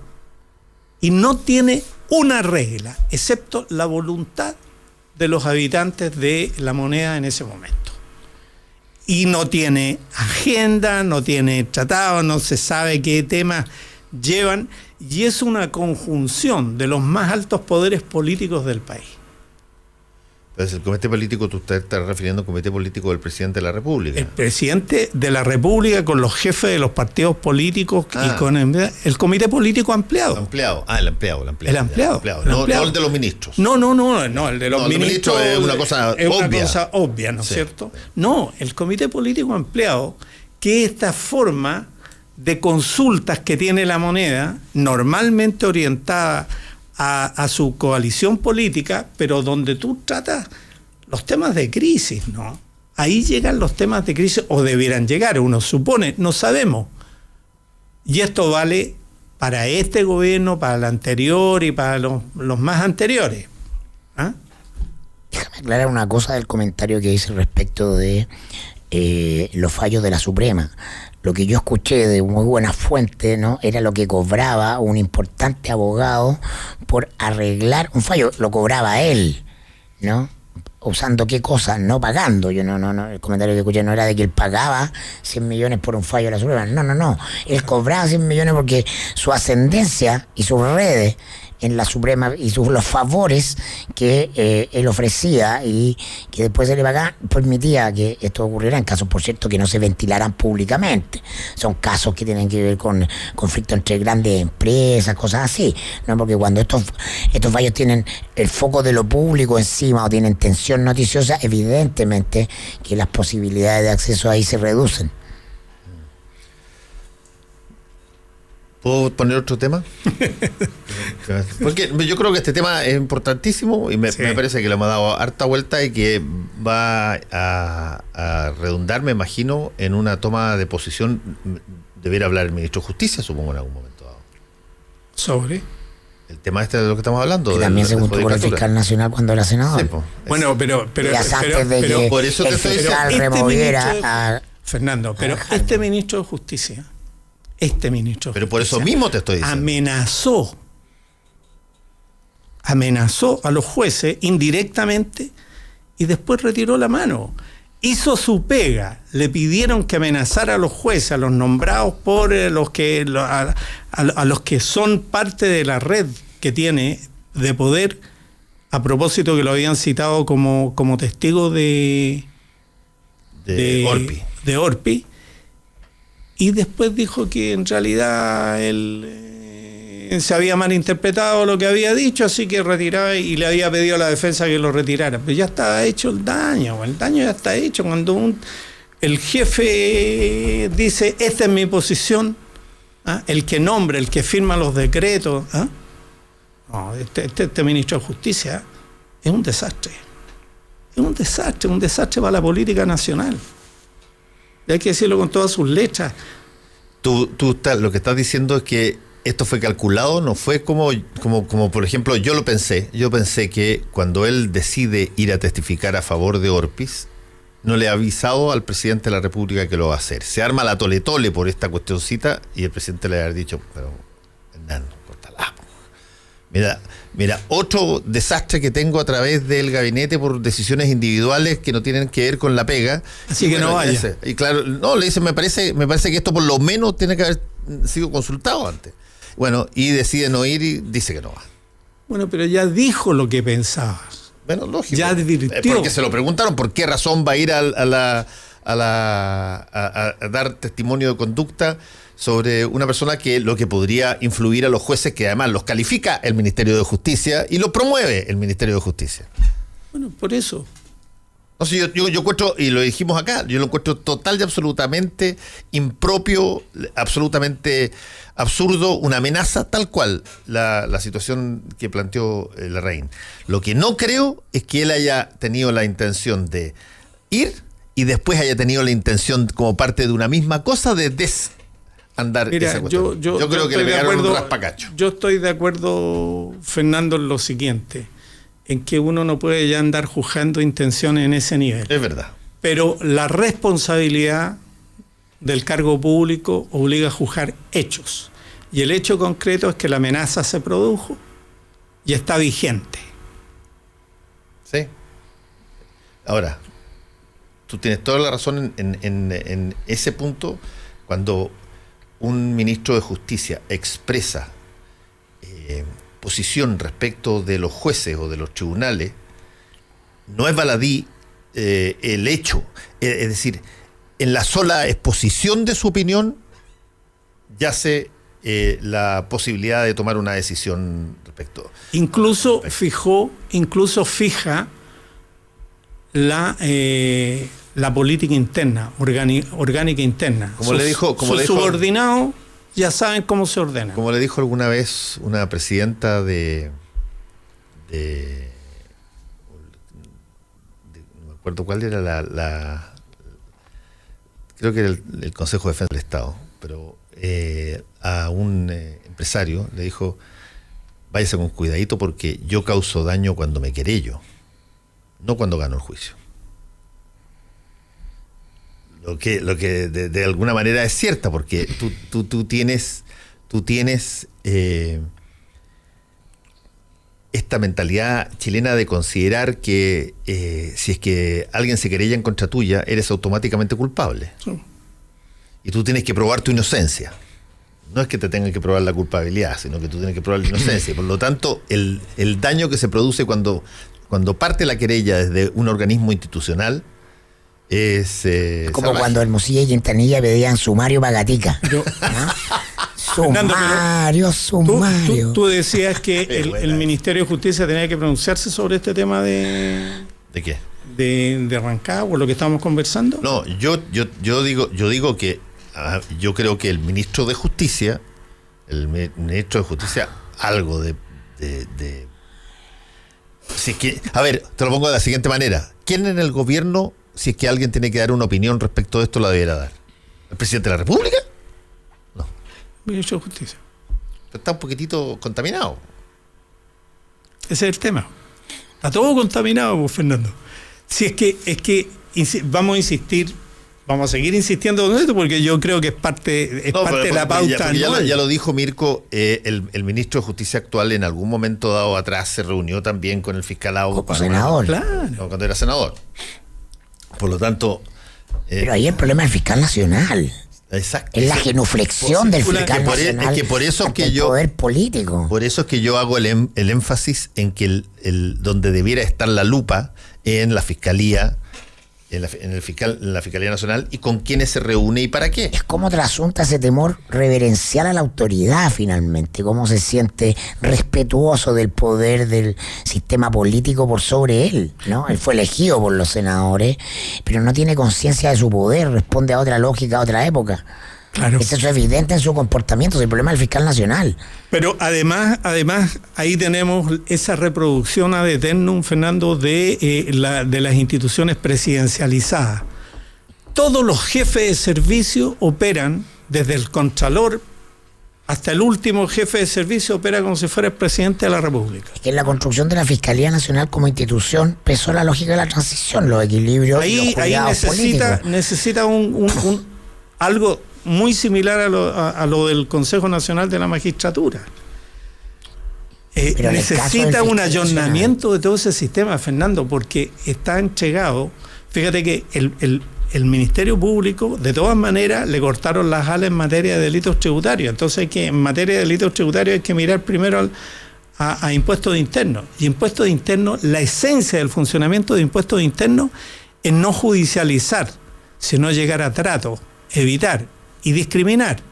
y no tiene una regla, excepto la voluntad de los habitantes de la Moneda en ese momento. Y no tiene agenda, no tiene tratado, no se sabe qué temas llevan, y es una conjunción de los más altos poderes políticos del país. Entonces, el comité político, tú estás refiriendo al comité político del presidente de la República. El presidente de la República con los jefes de los partidos políticos y con el comité político ampliado. El ampliado. No el de los ministros. No, el de los ministros es una cosa obvia. Una cosa obvia, ¿no es cierto? No, el comité político ampliado, que es esta forma de consultas que tiene la Moneda, normalmente orientada a su coalición política, pero donde tú tratas los temas de crisis, ¿no? Ahí llegan los temas de crisis, o debieran llegar, uno supone, no sabemos. Y esto vale para este gobierno, para el anterior y para los más anteriores. Déjame aclarar una cosa del comentario que hice respecto de los fallos de la Suprema. Lo que yo escuché de muy buena fuente, ¿no?, era lo que cobraba un importante abogado por arreglar un fallo. Lo cobraba él, ¿no? ¿Usando qué cosa? No pagando. Yo no, el comentario que escuché no era de que él pagaba 100 millones por un fallo de la Suprema. No. Él cobraba 100 millones porque su ascendencia y sus redes en la Suprema y los favores que él ofrecía y que después se le pagaba, permitía que esto ocurriera en casos, por cierto, que no se ventilaran públicamente. Son casos que tienen que ver con conflictos entre grandes empresas, cosas así, ¿no? Porque cuando estos fallos tienen el foco de lo público encima o tienen tensión noticiosa, evidentemente que las posibilidades de acceso ahí se reducen. ¿Puedo poner otro tema? Porque yo creo que este tema es importantísimo y me parece que le hemos dado harta vuelta y que va a redundar, me imagino, en una toma de posición. Debería hablar el ministro de Justicia, supongo, en algún momento dado. ¿Sobre? El tema este de lo que estamos hablando. Que también se juntó con el fiscal nacional cuando era senador. Sí, pues, bueno, pero antes de que por eso el fiscal removiera Fernando, pero este ministro de Justicia, pero por eso mismo te estoy diciendo. Amenazó a los jueces indirectamente y después retiró la mano. Hizo su pega. Le pidieron que amenazara a los jueces, a los nombrados por a los que son parte de la red que tiene de poder, a propósito que lo habían citado como testigo de Orpi. Y después dijo que en realidad él se había malinterpretado lo que había dicho, así que retiraba y le había pedido a la defensa que lo retirara. Pero ya estaba hecho el daño ya está hecho. Cuando el jefe dice, esta es mi posición, el que nombra, el que firma los decretos, no, este ministro de Justicia es un desastre. Es un desastre para la política nacional. Y hay que decirlo con todas sus letras. Tú lo que estás diciendo es que esto fue calculado, no fue como por ejemplo, yo pensé que cuando él decide ir a testificar a favor de Orpis, no le ha avisado al presidente de la República que lo va a hacer. Se arma la tole-tole por esta cuestioncita y el presidente le ha dicho, pero Hernán, córtala. Mira, otro desastre que tengo a través del gabinete por decisiones individuales que no tienen que ver con la pega. Así que no vaya. Y claro, no, le dice, me parece que esto por lo menos tiene que haber sido consultado antes. Bueno, y decide no ir y dice que no va. Bueno, pero ya dijo lo que pensaba. Bueno, lógico. Ya advirtió. Porque se lo preguntaron por qué razón va a ir a dar testimonio de conducta sobre una persona que lo que podría influir a los jueces, que además los califica el Ministerio de Justicia y lo promueve el Ministerio de Justicia. Bueno, por eso. No sé, yo encuentro, y lo dijimos acá, yo lo encuentro total y absolutamente impropio, absolutamente absurdo, una amenaza tal cual la situación que planteó Larraín. Lo que no creo es que él haya tenido la intención de ir y después haya tenido la intención como parte de una misma cosa de andar. Mira, esa cuestión. Yo creo que le pegaron un raspacacho. Yo estoy de acuerdo, Fernando, en lo siguiente, en que uno no puede ya andar juzgando intenciones en ese nivel. Es verdad. Pero la responsabilidad del cargo público obliga a juzgar hechos. Y el hecho concreto es que la amenaza se produjo y está vigente. Sí. Ahora, tú tienes toda la razón en ese punto, cuando un ministro de Justicia expresa posición respecto de los jueces o de los tribunales, no es baladí el hecho. Es decir, en la sola exposición de su opinión yace la posibilidad de tomar una decisión respecto. Incluso fija la política interna, orgánica interna. Como le dijo, subordinados ya saben cómo se ordena. Como le dijo alguna vez una presidenta no me acuerdo cuál era creo que era el Consejo de Defensa del Estado, pero a un empresario le dijo, váyase con cuidadito porque yo causo daño cuando me querello, no cuando gano el juicio. Lo que de alguna manera es cierta, porque tú tienes esta mentalidad chilena de considerar que si es que alguien se querella en contra tuya, eres automáticamente culpable. Sí. Y tú tienes que probar tu inocencia. No es que te tengan que probar la culpabilidad, sino que tú tienes que probar la inocencia. Por lo tanto, el daño que se produce cuando parte la querella desde un organismo institucional es como salvaje. Cuando Hermosilla y Quintanilla pedían sumario para Gatica. Sumario. Tú decías que el Ministerio de Justicia tenía que pronunciarse sobre este tema de... ¿De qué? De Rancagua, lo que estábamos conversando. No, yo digo que yo creo que el ministro de Justicia el ministro de Justicia algo de si es que, a ver, te lo pongo de la siguiente manera. ¿Quién en el gobierno, si es que alguien tiene que dar una opinión respecto de esto, la debería dar? ¿El presidente de la República? No. Ministro de Justicia. Está un poquitito contaminado. Ese es el tema. Está todo contaminado, pues, Fernando. Si es que vamos a insistir, vamos a seguir insistiendo con esto, porque yo creo que es parte de la pauta. Ya lo dijo Mirko, el ministro de Justicia actual en algún momento dado atrás se reunió también con el fiscal Augo. Como senador. Claro. Cuando era senador. Por lo tanto... pero ahí el problema es el fiscal nacional. Exacto. Es la genuflexión del fiscal nacional es que por eso ante el poder político. Por eso es que yo hago el énfasis en que donde debiera estar la lupa en la fiscalía, en la Fiscalía Nacional, y con quiénes se reúne y para qué. Es como trasunta ese temor reverencial a la autoridad, finalmente, cómo se siente respetuoso del poder del sistema político por sobre él, ¿no? Él fue elegido por los senadores, pero no tiene conciencia de su poder, responde a otra lógica, a otra época. Claro. Eso es evidente en su comportamiento, es el problema del fiscal nacional. Pero además ahí tenemos esa reproducción ad eternum, Fernando, de las instituciones presidencializadas. Todos los jefes de servicio operan, desde el Contralor hasta el último jefe de servicio, opera como si fuera el presidente de la República. Es que en la construcción de la Fiscalía Nacional como institución pesó la lógica de la transición, los equilibrios y los cuidados políticos. Necesita algo muy similar a lo del Consejo Nacional de la Magistratura. Necesita un ayornamiento de todo ese sistema, Fernando, porque está entregado. Fíjate que el Ministerio Público, de todas maneras, le cortaron las alas en materia de delitos tributarios. Entonces, en materia de delitos tributarios hay que mirar primero a impuestos internos. Y impuestos internos, la esencia del funcionamiento de impuestos internos es no judicializar, sino llegar a trato, evitar y discriminar.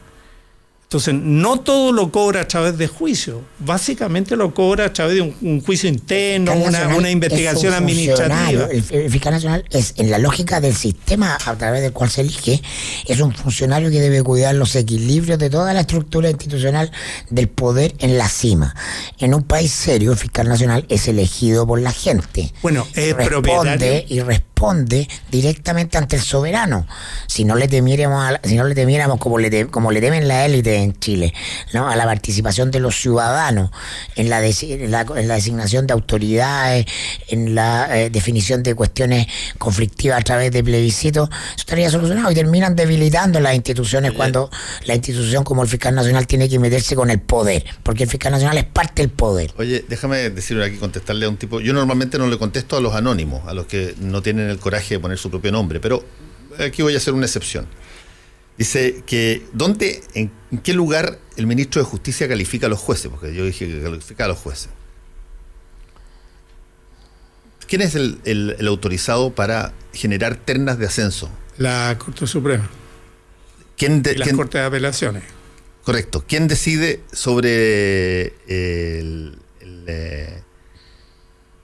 Entonces, no todo lo cobra a través de juicio, básicamente lo cobra a través de un juicio interno, una investigación administrativa. El fiscal nacional es, en la lógica del sistema a través del cual se elige, es un funcionario que debe cuidar los equilibrios de toda la estructura institucional del poder en la cima. En un país serio, el fiscal nacional es elegido por la gente. Bueno, es propietario. Y responde directamente ante el soberano. Si no le temiéramos como le temen la élite en Chile, ¿no? A la participación de los ciudadanos en la designación de autoridades, en la definición de cuestiones conflictivas a través de plebiscitos, eso estaría solucionado, y terminan debilitando las instituciones cuando la institución como el fiscal nacional tiene que meterse con el poder, porque el fiscal nacional es parte del poder. Oye, déjame decirle aquí, contestarle a un tipo. Yo normalmente no le contesto a los anónimos, a los que no tienen el coraje de poner su propio nombre, pero aquí voy a hacer una excepción. Dice que ¿en qué lugar el ministro de Justicia califica a los jueces? Porque yo dije que califica a los jueces. ¿Quién es el autorizado para generar ternas de ascenso? La Corte Suprema. Las Cortes de Apelaciones. Correcto. ¿Quién decide sobre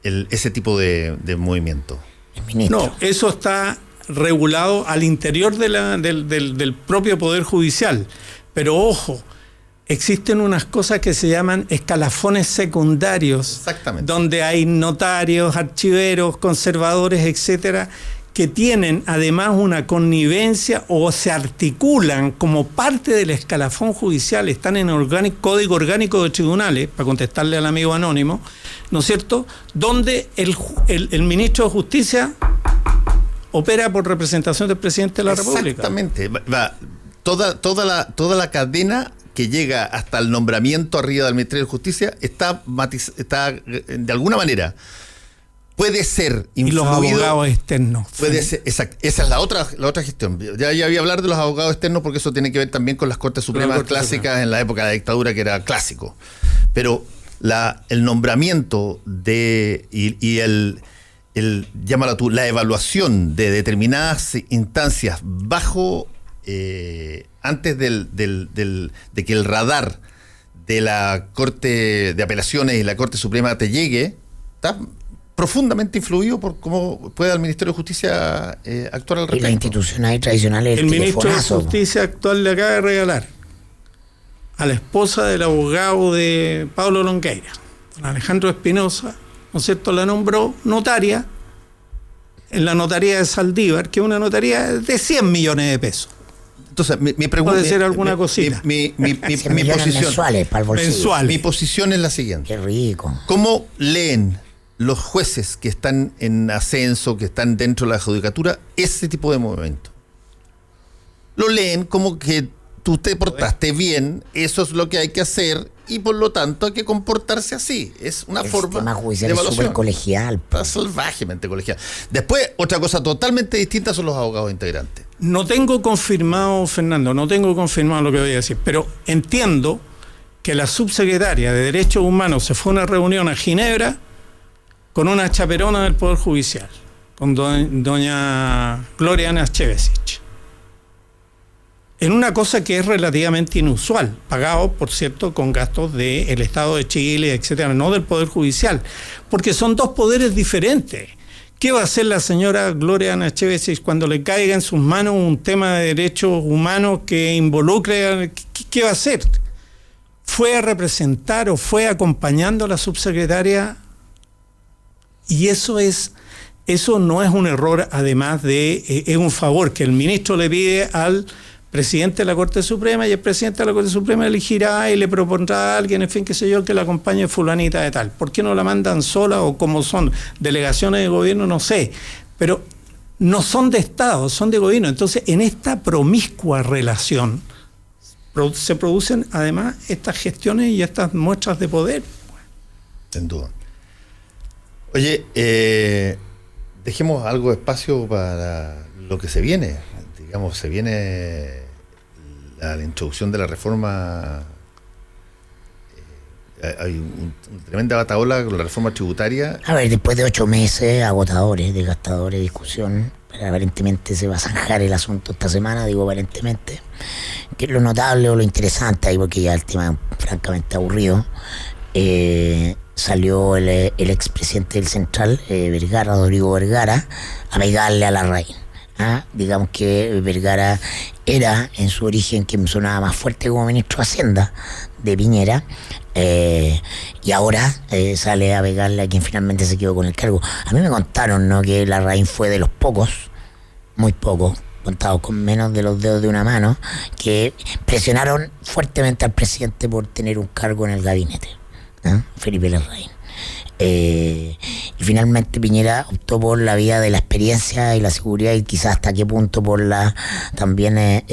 ese tipo de movimiento? El ministro. No, eso está regulado al interior del propio Poder Judicial. Pero ojo, existen unas cosas que se llaman escalafones secundarios. Exactamente. Donde hay notarios, archiveros, conservadores, etcétera, que tienen además una connivencia o se articulan como parte del escalafón judicial, están en el Código Orgánico de Tribunales, para contestarle al amigo anónimo, ¿no es cierto?, donde el ministro de Justicia opera por representación del presidente de la República. Exactamente. Toda la cadena que llega hasta el nombramiento arriba del Ministerio de Justicia está de alguna manera puede ser influido. Y los abogados externos. Puede ser, exacto. Esa es la otra gestión. Ya voy a hablar de los abogados externos porque eso tiene que ver también con las Cortes Supremas clásicas en la época de la dictadura, que era clásico. Pero el nombramiento llámalo tú, la evaluación de determinadas instancias bajo antes de que el radar de la Corte de Apelaciones y la Corte Suprema te llegue, está profundamente influido por cómo pueda el Ministerio de Justicia actuar al respecto. Y la institución ahí tradicional es el ministro de Justicia actual le acaba de regalar a la esposa del abogado de Pablo Longueira, don Alejandro Espinosa, ¿no es cierto?, la nombró notaria en la notaría de Saldívar, que es una notaría de 100 millones de pesos. Entonces, mi pregunta... Puede ser alguna cosita. Mi 100 millones posición... mensuales para el bolsillo. Mensual. Mi posición es la siguiente. Qué rico. ¿Cómo leen los jueces que están en ascenso, que están dentro de la judicatura, ese tipo de movimiento? Lo leen como que tú te portaste bien, eso es lo que hay que hacer y por lo tanto hay que comportarse así. Es una forma El sistema judicial de es evaluación. súper colegial. Está salvajemente colegial. Después, otra cosa totalmente distinta son los abogados integrantes. No tengo confirmado, Fernando, no tengo confirmado lo que voy a decir, pero entiendo que la subsecretaria de Derechos Humanos se fue a una reunión a Ginebra con una chaperona del Poder Judicial, con doña Gloria Nachevesich, en una cosa que es relativamente inusual, pagado, por cierto, con gastos del Estado de Chile, etcétera, no del Poder Judicial, porque son dos poderes diferentes. ¿Qué va a hacer la señora Gloria Nachevesich cuando le caiga en sus manos un tema de derechos humanos que involucre? ¿Qué va a hacer? ¿Fue a representar o fue acompañando a la subsecretaria? Y eso no es un error, además de, es un favor que el ministro le pide al presidente de la Corte Suprema, y el presidente de la Corte Suprema elegirá y le propondrá a alguien, en fin, qué sé yo, que la acompañe fulanita de tal. ¿Por qué no la mandan sola o como son delegaciones de gobierno? No sé, pero no son de Estado, son de gobierno. Entonces, en esta promiscua relación se producen además estas gestiones y estas muestras de poder. Sin duda. Oye, dejemos algo de espacio para lo que se viene. Digamos, se viene la introducción de la reforma. Hay una tremenda bataola con la reforma tributaria. A ver, después de 8 meses agotadores, desgastadores, discusión, aparentemente se va a zanjar el asunto esta semana, digo aparentemente, que es lo notable o lo interesante ahí, porque ya el tema es francamente aburrido. Salió el expresidente del Central, Vergara, Rodrigo Vergara, a pegarle a Larraín. Digamos que Vergara era en su origen quien sonaba más fuerte como ministro de Hacienda de Piñera, y ahora sale a pegarle a quien finalmente se quedó con el cargo. A mí me contaron, ¿no?, que Larraín fue de los pocos, muy pocos, contados con menos de los dedos de una mano, que presionaron fuertemente al presidente por tener un cargo en el gabinete, Felipe Larraín. Y finalmente Piñera optó por la vía de la experiencia y la seguridad, y quizás hasta qué punto por la también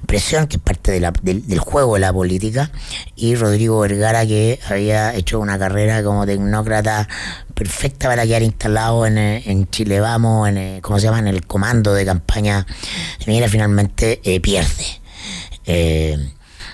presión, que es parte del juego de la política, y Rodrigo Vergara, que había hecho una carrera como tecnócrata perfecta para quedar instalado en Chile Vamos, ¿cómo se llama?, en el comando de campaña de Piñera, finalmente pierde.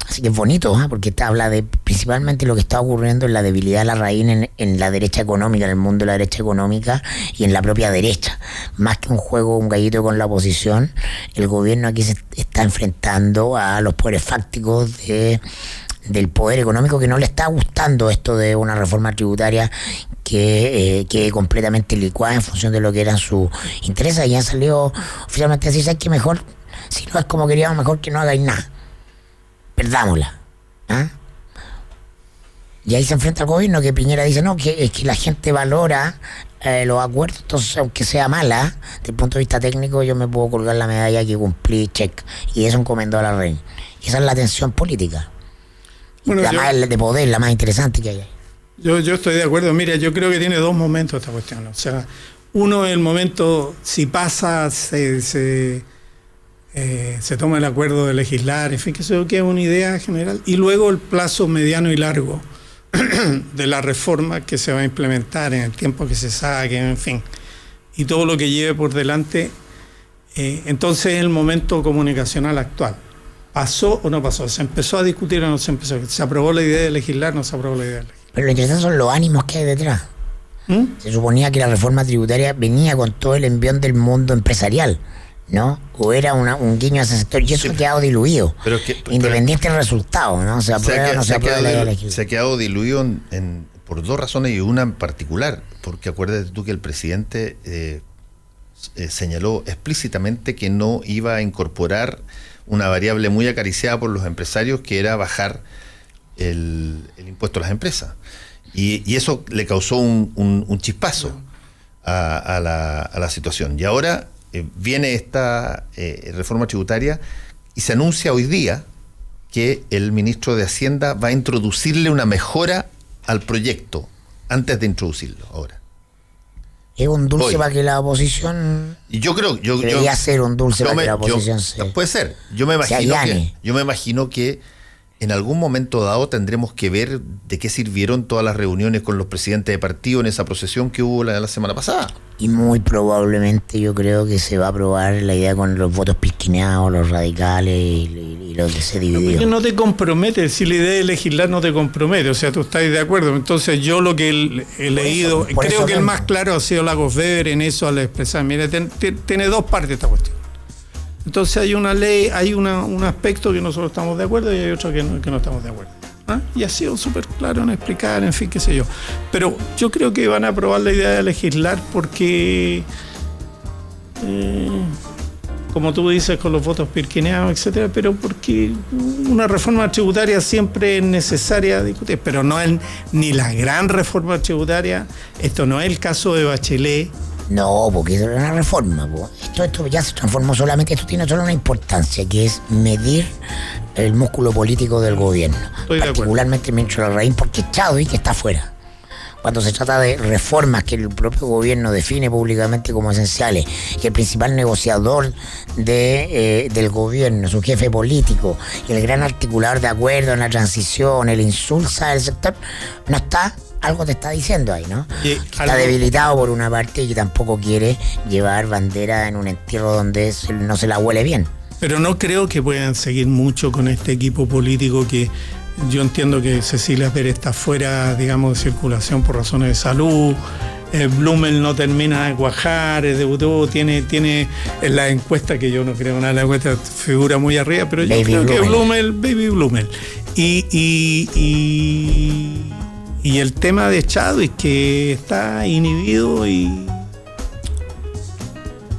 Así que es bonito, porque habla de principalmente lo que está ocurriendo en la debilidad de Larraín en la derecha económica, en el mundo de la derecha económica y en la propia derecha. Más que un juego, un gallito con la oposición, el gobierno aquí se está enfrentando a los poderes fácticos del poder económico, que no le está gustando esto de una reforma tributaria que quede completamente licuada en función de lo que eran sus intereses. Y ya salió oficialmente a decir, ¿sabes qué? Mejor, si no es como queríamos, mejor que no hagáis nada. Perdámosla. Y ahí se enfrenta al gobierno, que Piñera dice, no, que es que la gente valora los acuerdos, entonces aunque sea mala, desde el punto de vista técnico, yo me puedo colgar la medalla que cumplí, check. Y eso encomendó a Larraín. Y esa es la tensión política. Bueno, más de poder, la más interesante que hay. Yo estoy de acuerdo. Mira, yo creo que tiene dos momentos esta cuestión. O sea, uno es el momento, si pasa, se toma el acuerdo de legislar, en fin, que eso es una idea general, y luego el plazo mediano y largo de la reforma que se va a implementar en el tiempo que se saque, en fin, y todo lo que lleve por delante. Entonces es el momento comunicacional actual. ¿Pasó o no pasó? ¿Se empezó a discutir o no se empezó? ¿Se aprobó la idea de legislar o no se aprobó la idea de legislar? Pero lo interesante son los ánimos que hay detrás. Se suponía que la reforma tributaria venía con todo el envión del mundo empresarial, ¿no? O era un guiño a ese sector, y eso ha quedado diluido, independiente del resultado, ¿no? Se aprueba o no se aprueba la idea de legislar. Se ha quedado diluido por dos razones, y una en particular, porque acuérdate tú que el presidente señaló explícitamente que no iba a incorporar una variable muy acariciada por los empresarios, que era bajar el impuesto a las empresas. Y eso le causó un chispazo a la situación. Y ahora viene esta reforma tributaria y se anuncia hoy día que el ministro de Hacienda va a introducirle una mejora al proyecto antes de introducirlo ahora. Es un dulce para que la oposición... Y yo creo... debería ser un dulce para que la oposición puede ser. Yo me imagino que en algún momento dado tendremos que ver de qué sirvieron todas las reuniones con los presidentes de partido en esa procesión que hubo la semana pasada. Y muy probablemente yo creo que se va a aprobar la idea con los votos pisquineados, los radicales y los que se dividieron. Porque no te compromete, si la idea de legislar no te compromete, o sea, tú estás de acuerdo. Entonces yo lo que he leído, creo que el más claro ha sido Lagos Weber en eso al expresar, mire, tiene dos partes esta cuestión. Entonces hay una ley, hay un aspecto que nosotros estamos de acuerdo y hay otro que no estamos de acuerdo. ¿Ah? Y ha sido súper claro en explicar, en fin, qué sé yo. Pero yo creo que van a aprobar la idea de legislar porque, como tú dices, con los votos pirquineados, etcétera, pero porque una reforma tributaria siempre es necesaria discutir, pero no es ni la gran reforma tributaria. Esto no es el caso de Bachelet. No, porque es una reforma. Esto ya se transformó solamente, esto tiene solo una importancia, que es medir el músculo político del gobierno. Particularmente el ministro Larraín, porque Chadwick está afuera. Cuando se trata de reformas que el propio gobierno define públicamente como esenciales, que el principal negociador del gobierno, su jefe político, el gran articulador de acuerdo en la transición, el insulsa del sector, no está. Algo te está diciendo ahí, ¿no? Está debilitado por una parte y que tampoco quiere llevar bandera en un entierro donde no se la huele bien. Pero no creo que puedan seguir mucho con este equipo político que yo entiendo que Cecilia Pérez está fuera, digamos, de circulación por razones de salud. Blumel no termina de cuajar, debutó, tiene en la encuesta, que yo no creo nada en la encuesta, figura muy arriba, pero yo creo que Baby Blumel. Y el tema de Chadwick, que está inhibido y...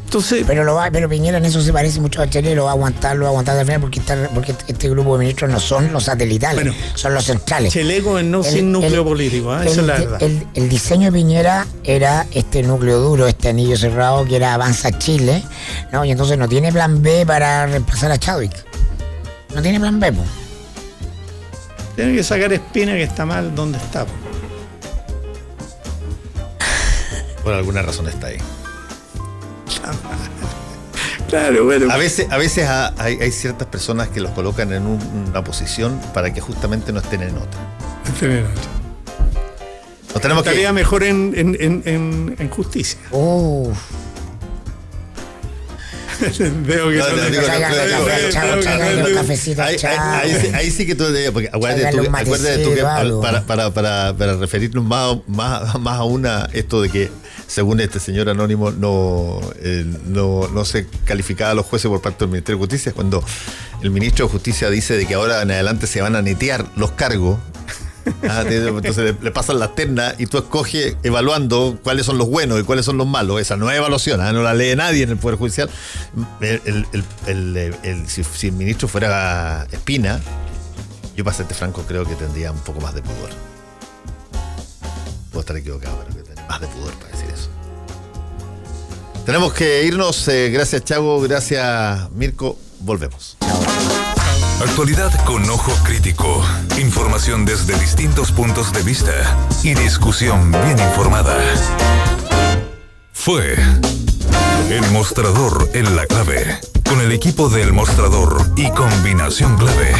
Entonces... Pero Piñera en eso se parece mucho a Bachelet, lo va a aguantar al final, porque este grupo de ministros no son los satelitales, son los centrales. Bachelet gobernó sin núcleo político, esa es la verdad. El diseño de Piñera era este núcleo duro, este anillo cerrado que era Avanza Chile, ¿no? Y entonces no tiene plan B para reemplazar a Chadwick. No tiene plan B, pues. Tiene que sacar Espina, que está mal donde está. Por alguna razón está ahí. Claro, bueno. A veces hay ciertas personas que los colocan en una posición para que justamente no estén en otra. Nos tenemos estaría mejor en justicia. Veo que ahí sí que tú porque acuérdate tú que para referirnos más aún a esto de que según este señor anónimo no se calificaba a los jueces por parte del Ministerio de Justicia, cuando el ministro de Justicia dice de que ahora en adelante se van a netear los cargos. Entonces le pasan las ternas y tú escoges evaluando cuáles son los buenos y cuáles son los malos. Esa no es evaluación, no la lee nadie en el Poder Judicial. Si el ministro fuera Espina, yo para serte franco creo que tendría un poco más de pudor. Puedo estar equivocado, pero que tendría más de pudor para decir eso. Tenemos que irnos. Gracias, Chago, gracias, Mirko. Volvemos. Actualidad con ojo crítico, información desde distintos puntos de vista y discusión bien informada. Fue El Mostrador en la Clave, con el equipo del Mostrador y Combinación Clave.